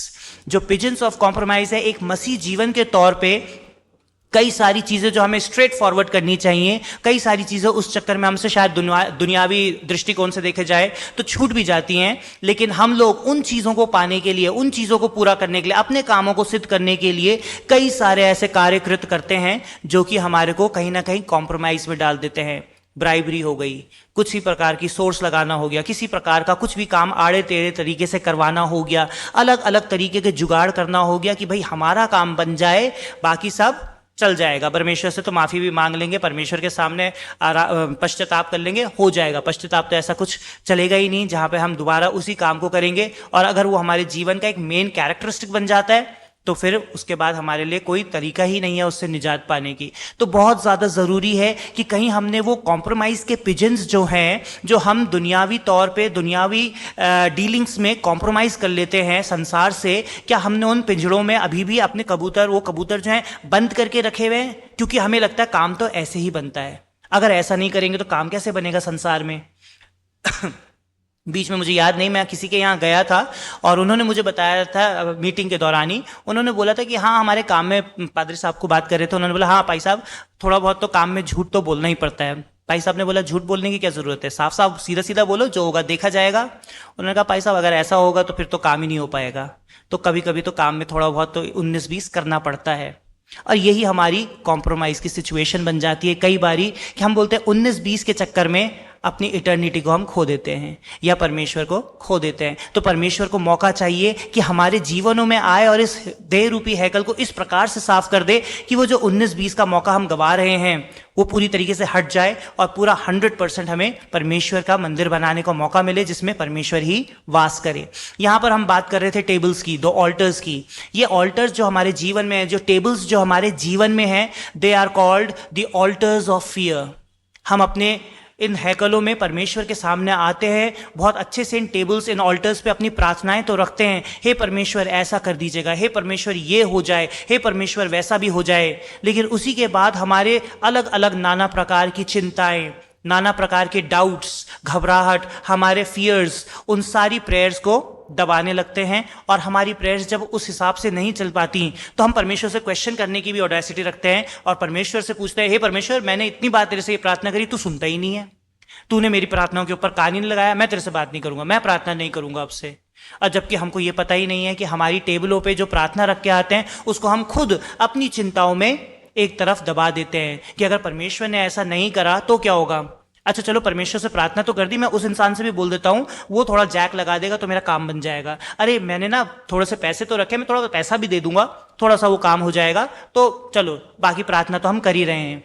Speaker 10: जो पिजन्स ऑफ कॉम्प्रोमाइज है, एक मसीह जीवन के तौर पे कई सारी चीज़ें जो हमें स्ट्रेट फॉरवर्ड करनी चाहिए, कई सारी चीज़ें उस चक्कर में हमसे शायद दुनियावी दृष्टिकोण से देखे जाए तो छूट भी जाती हैं, लेकिन हम लोग उन चीज़ों को पाने के लिए, उन चीज़ों को पूरा करने के लिए, अपने कामों को सिद्ध करने के लिए कई सारे ऐसे कार्य कृत करते हैं जो कि हमारे को कहीं ना कहीं कॉम्प्रोमाइज़ में डाल देते हैं। ब्राइबरी हो गई, कुछ ही प्रकार की सोर्स लगाना हो गया, किसी प्रकार का कुछ भी काम आड़े टेढ़े तरीके से करवाना हो गया, अलग अलग तरीके के जुगाड़ करना हो गया कि भाई हमारा काम बन जाए, बाकी सब चल जाएगा, परमेश्वर से तो माफ़ी भी मांग लेंगे, परमेश्वर के सामने पश्चाताप कर लेंगे, हो जाएगा। पश्चाताप तो ऐसा कुछ चलेगा ही नहीं जहाँ पे हम दोबारा उसी काम को करेंगे। और अगर वो हमारे जीवन का एक मेन कैरेक्टरिस्टिक बन जाता है तो फिर उसके बाद हमारे लिए कोई तरीका ही नहीं है उससे निजात पाने की। तो बहुत ज़्यादा ज़रूरी है कि कहीं हमने वो कॉम्प्रोमाइज़ के पिजन्स जो हैं, जो हम दुनियावी तौर पे दुनियावी डीलिंग्स में कॉम्प्रोमाइज़ कर लेते हैं संसार से, क्या हमने उन पिंजड़ों में अभी भी अपने वो कबूतर जो हैं बंद करके रखे हुए हैं? क्योंकि हमें लगता है काम तो ऐसे ही बनता है। अगर ऐसा नहीं करेंगे तो काम कैसे बनेगा संसार में? बीच में मुझे याद नहीं, मैं किसी के यहाँ गया था और उन्होंने मुझे बताया था मीटिंग के दौरान ही, उन्होंने बोला था कि हाँ हमारे काम में, पादरी साहब को बात कर रहे थे, उन्होंने बोला हाँ भाई साहब थोड़ा बहुत तो काम में झूठ तो बोलना ही पड़ता है। भाई साहब ने बोला झूठ बोलने की क्या ज़रूरत है, साफ साफ सीधा सीधा बोलो, जो होगा देखा जाएगा। उन्होंने कहा भाई साहब अगर ऐसा होगा तो फिर तो काम ही नहीं हो पाएगा। तो कभी कभी तो काम में थोड़ा बहुत तो 19-20 करना पड़ता है। और यही हमारी कॉम्प्रोमाइज़ की सिचुएशन बन जाती है कई बारी कि हम बोलते हैं 19-20 के चक्कर में अपनी इटर्निटी को हम खो देते हैं या परमेश्वर को खो देते हैं। तो परमेश्वर को मौका चाहिए कि हमारे जीवनों में आए और इस देह रूपी हैकल को इस प्रकार से साफ कर दे कि वो जो 19-20 का मौका हम गवा रहे हैं वो पूरी तरीके से हट जाए और पूरा 100% हमें परमेश्वर का मंदिर बनाने का मौका मिले जिसमें परमेश्वर ही वास करे। यहाँ पर हम बात कर रहे थे टेबल्स की, 2 ऑल्टर्स की। ये ऑल्टर्स जो हमारे जीवन में है, जो टेबल्स जो हमारे जीवन में हैं, they are called the altars of fear. हम अपने इन हैकलों में परमेश्वर के सामने आते हैं, बहुत अच्छे से इन टेबल्स, इन ऑल्टर्स पे अपनी प्रार्थनाएं तो रखते हैं, हे परमेश्वर ऐसा कर दीजिएगा, हे परमेश्वर ये हो जाए, हे परमेश्वर वैसा भी हो जाए। लेकिन उसी के बाद हमारे अलग अलग नाना प्रकार की चिंताएं, नाना प्रकार के डाउट्स, घबराहट, हमारे फियर्स, उन सारी प्रेयर्स को दबाने लगते हैं। और हमारी प्रेयर्स जब उस हिसाब से नहीं चल पाती तो हम परमेश्वर से क्वेश्चन करने की भी ऑडेसिटी रखते हैं और परमेश्वर से पूछते हैं, हे परमेश्वर मैंने इतनी बार तेरे से ये प्रार्थना करी, तू सुनता ही नहीं है, तूने मेरी प्रार्थनाओं के ऊपर कान ही नहीं लगाया, मैं तेरे से बात नहीं करूंगा, मैं प्रार्थना नहीं करूंगा अब से। और जबकि हमको ये पता ही नहीं है कि हमारी टेबलों पे जो प्रार्थना रख के आते हैं उसको हम खुद अपनी चिंताओं में एक तरफ दबा देते हैं कि अगर परमेश्वर ने ऐसा नहीं करा तो क्या होगा। अच्छा चलो परमेश्वर से प्रार्थना तो कर दी, मैं उस इंसान से भी बोल देता हूँ, वो थोड़ा जैक लगा देगा तो मेरा काम बन जाएगा। अरे मैंने ना थोड़े से पैसे तो रखे, मैं थोड़ा पैसा भी दे दूंगा, थोड़ा सा वो काम हो जाएगा, तो चलो बाकी प्रार्थना तो हम कर ही रहे हैं।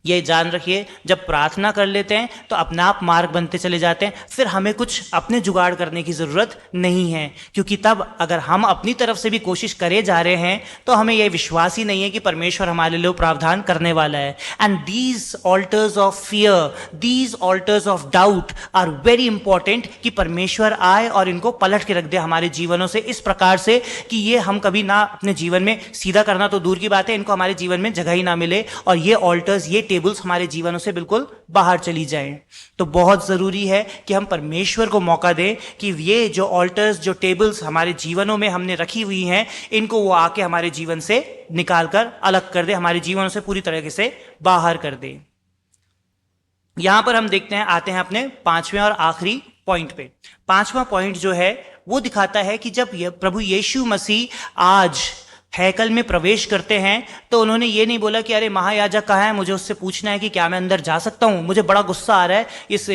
Speaker 10: ये जान रखिए, जब प्रार्थना कर लेते हैं तो अपना आप मार्ग बनते चले जाते हैं, फिर हमें कुछ अपने जुगाड़ करने की ज़रूरत नहीं है। क्योंकि तब अगर हम अपनी तरफ से भी कोशिश करे जा रहे हैं तो हमें यह विश्वास ही नहीं है कि परमेश्वर हमारे लिए प्रावधान करने वाला है। And these altars of fear, these altars of doubt are very important कि परमेश्वर आए और इनको पलट के रख दे हमारे जीवनों से इस प्रकार से कि ये हम कभी ना अपने जीवन में सीधा करना तो दूर की बात है, इनको हमारे जीवन में जगह ही ना मिले और ये ऑल्टर्स, ये टेबल्स हमारे जीवनों से बिल्कुल बाहर चली जाएं। तो बहुत ज़रूरी है कि हम परमेश्वर को मौका दें कि ये जो ऑल्टर्स, जो टेबल्स हमारे जीवनों में हमने रखी हुई हैं, इनको वो आके हमारे जीवन से निकाल कर अलग कर दे, हमारे जीवनों से पूरी तरीके से बाहर कर दे। यहां पर हम देखते हैं, आते हैं अपने 5वें और आखिरी पॉइंट पे। 5वां पॉइंट जो है वो दिखाता है कि जब प्रभु यीशु मसीह आज हैकल में प्रवेश करते हैं तो उन्होंने ये नहीं बोला कि अरे महायाजक कहाँ है, मुझे उससे पूछना है कि क्या मैं अंदर जा सकता हूँ, मुझे बड़ा गुस्सा आ रहा है इस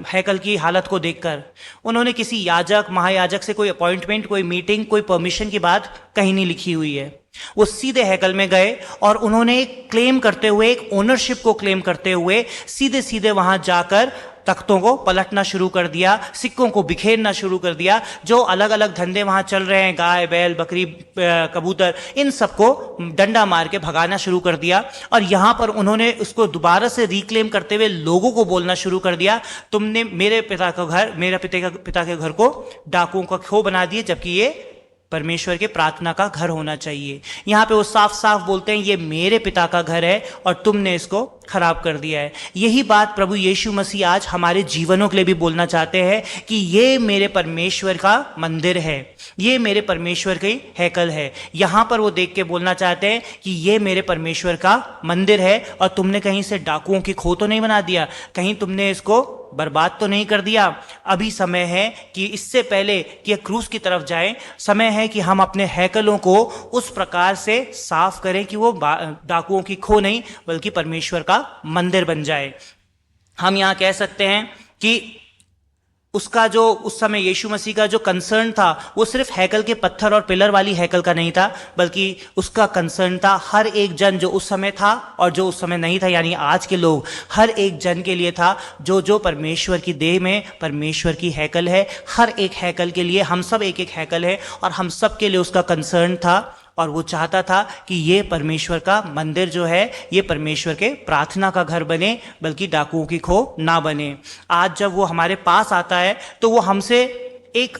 Speaker 10: हैकल की हालत को देखकर। उन्होंने किसी याजक, महायाजक से कोई अपॉइंटमेंट, कोई मीटिंग, कोई परमिशन की बात कहीं नहीं लिखी हुई है। वो सीधे हैकल में गए और उन्होंने एक क्लेम करते हुए, एक ओनरशिप को क्लेम करते हुए सीधे सीधे वहां जाकर तख्तों को पलटना शुरू कर दिया, सिक्कों को बिखेरना शुरू कर दिया। जो अलग अलग धंधे वहां चल रहे हैं, गाय, बैल, बकरी, कबूतर, इन सबको डंडा मार के भगाना शुरू कर दिया। और यहां पर उन्होंने उसको दोबारा से रिक्लेम करते हुए लोगों को बोलना शुरू कर दिया, तुमने मेरे पिता का घर, मेरे पिता के घर को डाकुओं का खो बना दिए, जबकि ये परमेश्वर के प्रार्थना का घर होना चाहिए। यहां पे वो साफ साफ बोलते हैं ये मेरे पिता का घर है और तुमने इसको खराब कर दिया है। यही बात प्रभु यीशु मसीह आज हमारे जीवनों के लिए भी बोलना चाहते हैं कि ये मेरे परमेश्वर का मंदिर है, ये मेरे परमेश्वर की हैकल है। यहां पर वो देख के बोलना चाहते हैं कि ये मेरे परमेश्वर का मंदिर है और तुमने कहीं से डाकुओं की खो तो नहीं बना दिया, कहीं तुमने इसको बर्बाद तो नहीं कर दिया। अभी समय है कि इससे पहले कि क्रूस की तरफ जाएं, समय है कि हम अपने हैकलों को उस प्रकार से साफ करें कि वो डाकुओं की खो नहीं बल्कि परमेश्वर का मंदिर बन जाए। हम यहाँ कह सकते हैं कि उसका जो उस समय यीशु मसीह का जो कंसर्न था वो सिर्फ हैकल के पत्थर और पिलर वाली हैकल का नहीं था, बल्कि उसका कंसर्न था हर एक जन जो उस समय था और जो उस समय नहीं था, यानी आज के लोग, हर एक जन के लिए था जो जो परमेश्वर की देह में परमेश्वर की हैकल है। हर एक हैकल के लिए हम सब एक एक हैकल है और हम सब के लिए उसका कंसर्न था और वो चाहता था कि ये परमेश्वर का मंदिर जो है ये परमेश्वर के प्रार्थना का घर बने, बल्कि डाकुओं की खो ना बने। आज जब वो हमारे पास आता है तो वो हमसे एक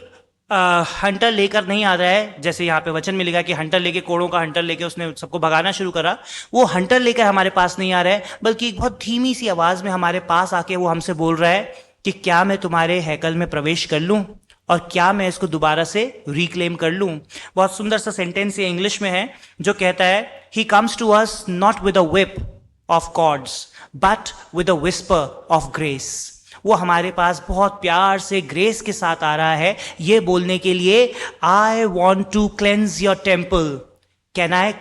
Speaker 10: हंटर लेकर नहीं आ रहा है, जैसे यहाँ पे वचन मिलेगा कि हंटर लेके, कोड़ों का हंटर लेके उसने सबको भगाना शुरू करा। वो हंटर लेकर हमारे पास नहीं आ रहा है, बल्कि एक बहुत धीमी सी आवाज में हमारे पास आके वो हमसे बोल रहा है कि क्या मैं तुम्हारे हैकल में प्रवेश कर लूं और क्या मैं इसको दोबारा से रिक्लेम कर लूं। बहुत सुंदर सा सेंटेंस ये इंग्लिश में है जो कहता है, he comes to us not with a whip of cords but with a whisper of grace. वो हमारे पास बहुत प्यार से ग्रेस के साथ आ रहा है ये बोलने के लिए, I want to cleanse your temple, can I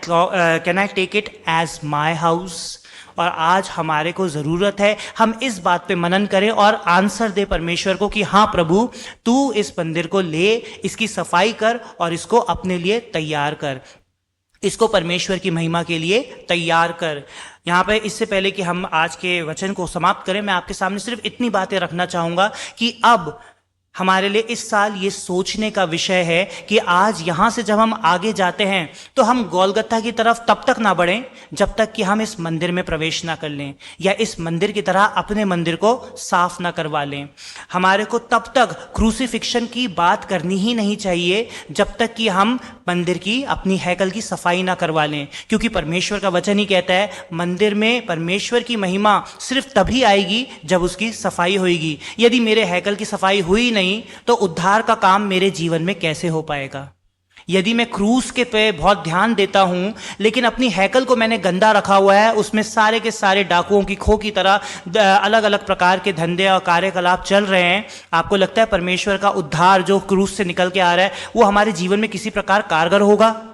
Speaker 10: take it as my house. और आज हमारे को ज़रूरत है हम इस बात पे मनन करें और आंसर दे परमेश्वर को कि हाँ प्रभु, तू इस मंदिर को ले, इसकी सफाई कर और इसको अपने लिए तैयार कर, इसको परमेश्वर की महिमा के लिए तैयार कर। यहाँ पे इससे पहले कि हम आज के वचन को समाप्त करें, मैं आपके सामने सिर्फ इतनी बातें रखना चाहूँगा कि अब हमारे लिए इस साल ये सोचने का विषय है कि आज यहाँ से जब हम आगे जाते हैं तो हम गोलगत्था की तरफ तब तक ना बढ़ें जब तक कि हम इस मंदिर में प्रवेश ना कर लें या इस मंदिर की तरह अपने मंदिर को साफ ना करवा लें। हमारे को तब तक क्रूसिफिक्शन की बात करनी ही नहीं चाहिए जब तक कि हम मंदिर की, अपनी हैकल की सफाई ना करवा लें, क्योंकि परमेश्वर का वचन ही कहता है मंदिर में परमेश्वर की महिमा सिर्फ तभी आएगी जब उसकी सफाई होगी। यदि मेरे हैकल की सफाई हुई नहीं तो उद्धार का काम मेरे जीवन में कैसे हो पाएगा। यदि मैं क्रूस के पे बहुत ध्यान देता हूं लेकिन अपनी हैकल को मैंने गंदा रखा हुआ है, उसमें सारे के सारे डाकुओं की खो की तरह अलग अलग प्रकार के धंधे और कार्यकलाप चल रहे हैं, आपको लगता है परमेश्वर का उद्धार जो क्रूस से निकल के आ रहा है वो हमारे जीवन में किसी प्रकार कारगर होगा?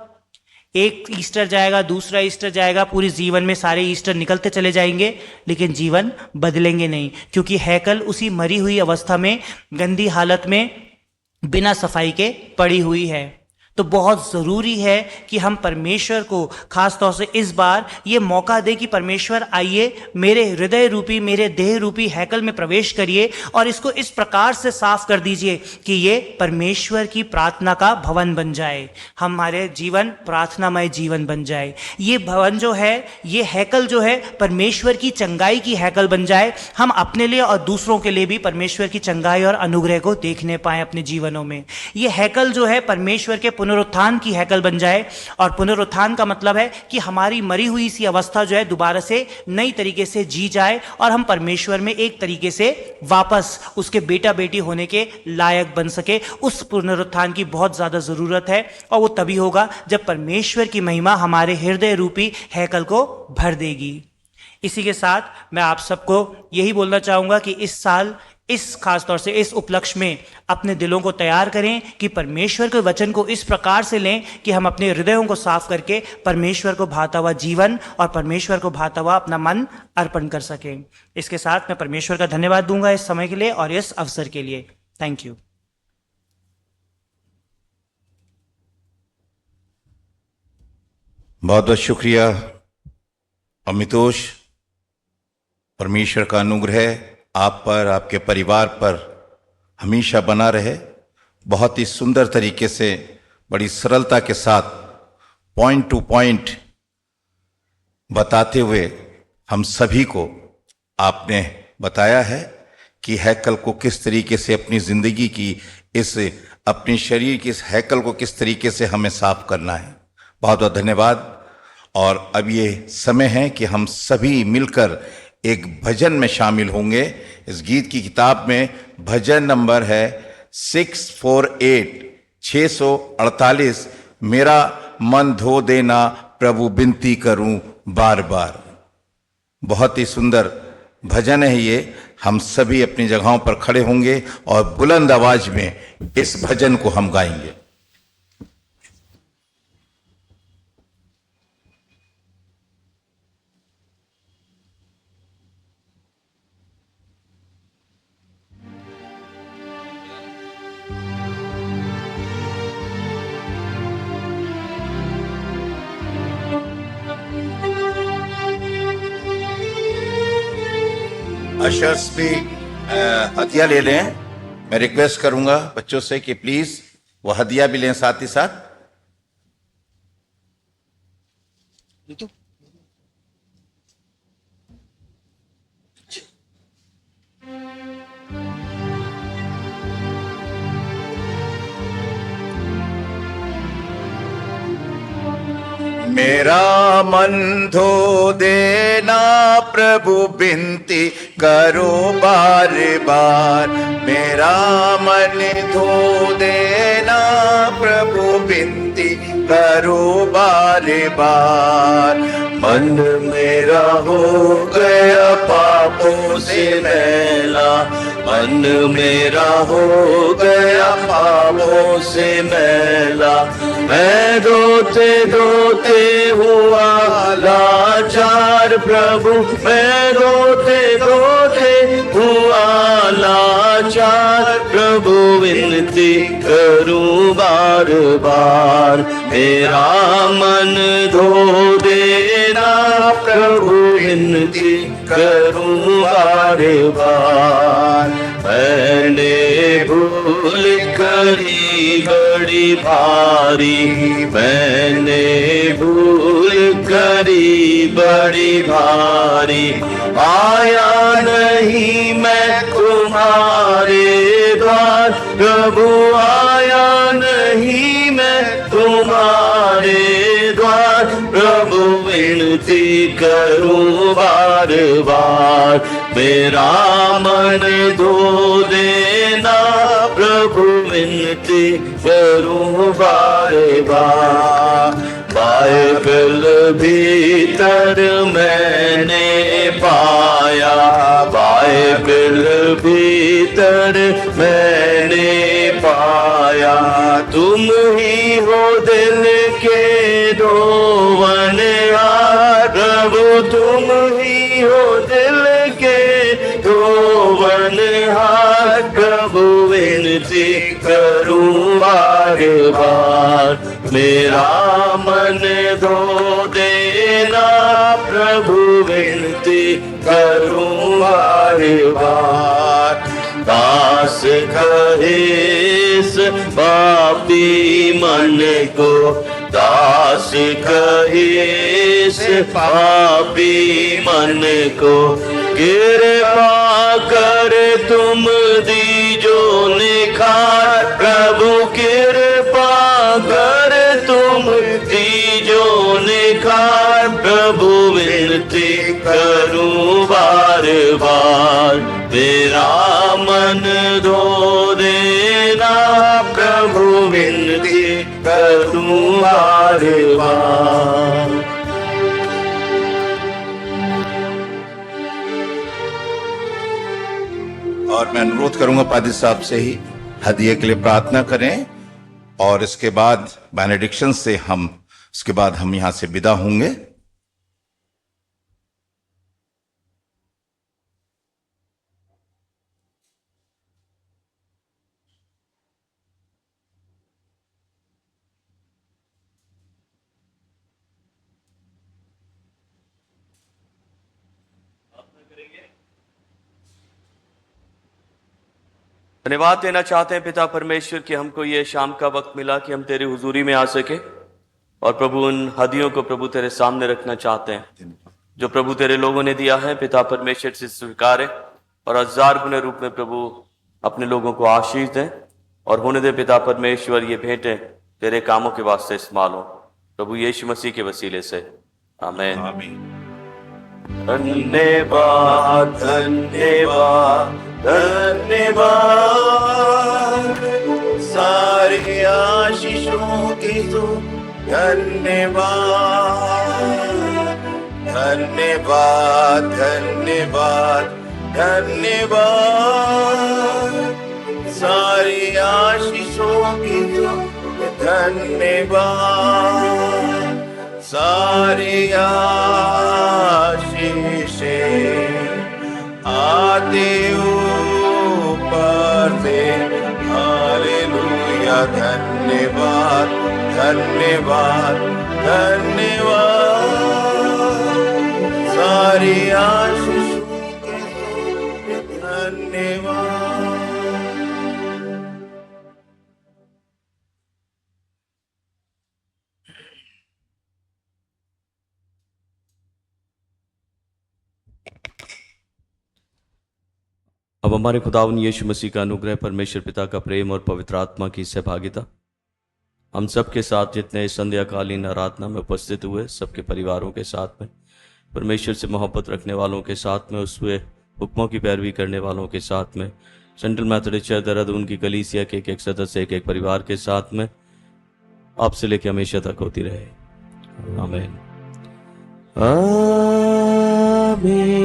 Speaker 10: एक ईस्टर जाएगा, दूसरा ईस्टर जाएगा, पूरे जीवन में सारे ईस्टर निकलते चले जाएंगे लेकिन जीवन बदलेंगे नहीं, क्योंकि हैकल उसी मरी हुई अवस्था में, गंदी हालत में, बिना सफाई के पड़ी हुई है। तो बहुत ज़रूरी है कि हम परमेश्वर को खास तौर से इस बार ये मौका दें कि परमेश्वर आइए, मेरे हृदय रूपी, मेरे देह रूपी हैकल में प्रवेश करिए और इसको इस प्रकार से साफ कर दीजिए कि ये परमेश्वर की प्रार्थना का भवन बन जाए, हमारे जीवन प्रार्थनामय जीवन बन जाए। ये भवन जो है, ये हैकल जो है परमेश्वर की चंगाई की हैकल बन जाए, हम अपने लिए और दूसरों के लिए भी परमेश्वर की चंगाई और अनुग्रह को देखने पाएं अपने जीवनों में। ये हैकल जो है परमेश्वर के पुनरुत्थान की हैकल बन जाए, और पुनरुत्थान का मतलब है कि हमारी मरी हुई सी अवस्था जो है दोबारा से नई तरीके से जी जाए और हम परमेश्वर में एक तरीके से वापस उसके बेटा बेटी होने के लायक बन सके। उस पुनरुत्थान की बहुत ज्यादा जरूरत है और वो तभी होगा जब परमेश्वर की महिमा हमारे हृदय रूपी हैकल को भर देगी। इसी के साथ मैं आप सबको यही बोलना चाहूंगा कि इस साल, इस खास तौर से इस उपलक्ष्य में अपने दिलों को तैयार करें कि परमेश्वर के वचन को इस प्रकार से लें कि हम अपने हृदयों को साफ करके परमेश्वर को भाता हुआ जीवन और परमेश्वर को भाता हुआ अपना मन अर्पण कर सकें। इसके साथ मैं परमेश्वर का धन्यवाद दूंगा इस समय के लिए और इस अवसर के लिए। Thank you.
Speaker 1: बहुत बहुत शुक्रिया अमितोष। परमेश्वर का अनुग्रह आप पर, आपके परिवार पर हमेशा बना रहे। बहुत ही सुंदर तरीके से, बड़ी सरलता के साथ, पॉइंट टू पॉइंट बताते हुए हम सभी को आपने बताया है कि हैकल को किस तरीके से, अपनी जिंदगी की इस, अपने शरीर की इस हैकल को किस तरीके से हमें साफ करना है। बहुत बहुत धन्यवाद। और अब ये समय है कि हम सभी मिलकर एक भजन में शामिल होंगे। इस गीत की किताब में भजन नंबर है 648, मेरा मन धो देना प्रभु बिनती करूं बार बार। बहुत ही सुंदर भजन है ये। हम सभी अपनी जगहों पर खड़े होंगे और बुलंद आवाज में इस भजन को हम गाएंगे। अशर्स भी हदिया ले लें। मैं रिक्वेस्ट करूंगा बच्चों से कि प्लीज वो हदिया भी लें साथ ही साथ। मेरा मन धो देना प्रभु, विनती करो बार बार। मेरा मन धो देना प्रभु, विनती करो बार बार। मन मेरा हो गया पापों से मैला, मन मेरा हो गया पापों से मैला। मैं रोते रोते हुआ लाचार प्रभु, मैं रोते रोते हुआ लाचार प्रभु, विनती करूं बार बार। मेरा मन धो देना प्रभु, विनती करूं बार बार। मैंने भूल करी बड़ी भारी, मैंने भूल करी बड़ी भारी। आया नहीं मैं तुम्हारे द्वार प्रभु, आया नहीं मैं तुम्हारे द्वार प्रभु, विनती करूं बार बार। मेरा मन धो देना प्रभु, विनती करूं बार बार। बाइबल भीतर मैंने पाया, बाइबल भीतर मैंने पाया। तुम ही हो दिल के धोवनहार प्रभु, तुम ही हो दिल के धोवनहार प्रभु, विनती करूं बार बार। मेरा मन धो देना प्रभु, विनती करूं बार बार। दास कहेस पापी मन को, दास कहेस पापी मन को। कृपा कर तुम दीजो निखार प्रभु, कृपा कर तुम दीजो निखार प्रभु, विनती करूं बार बार। मेरा मन धो देना प्रभु, विनती करूं बार बार। और मैं अनुरोध करूंगा पादी साहब से ही हदिये के लिए प्रार्थना करें, और इसके बाद बेनेडिक्शन से उसके बाद हम यहां से विदा होंगे।
Speaker 6: धन्यवाद देना चाहते हैं पिता परमेश्वर कि हमको ये शाम का वक्त मिला कि हम तेरी हुजूरी में आ सके, और प्रभु उन हदियों को प्रभु तेरे सामने रखना चाहते हैं जो प्रभु तेरे लोगों ने दिया है। पिता परमेश्वर से स्वीकार है और 1000 गुने रूप में प्रभु अपने लोगों को आशीष दें, और होने दे पिता परमेश्वर ये भेंटें तेरे कामों के वास्ते इस्तेमाल हो प्रभु यीशु मसीह के वसीले से, आमीन। धन्यवाद धन्यवाद धन्यवाद सारी आशीषों की तो धन्यवाद धन्यवाद धन्यवाद धन्यवाद सारी आशीषों की तो धन्यवाद सारी आशीषें आते ऊपर से हालेलुया धन्यवाद धन्यवाद धन्यवाद सारी आशीषों के अब हमारे खुदावंद यीशु मसीह का अनुग्रह, परमेश्वर पिता का प्रेम और पवित्र आत्मा की सहभागिता हम सब के साथ, जितने इस संध्याकालीन आराधना में उपस्थित हुए, सबके परिवारों के साथ में, परमेश्वर से मोहब्बत रखने वालों के साथ में, उसके हुक्मों की पैरवी करने वालों के साथ में, सेंट्रल मैथोडिस्ट चर्च देहरादून की कलीसिया के एक सदस्य, एक परिवार के साथ में, आपसे लेकर हमेशा तक होती रहे। आमीन। आमीन।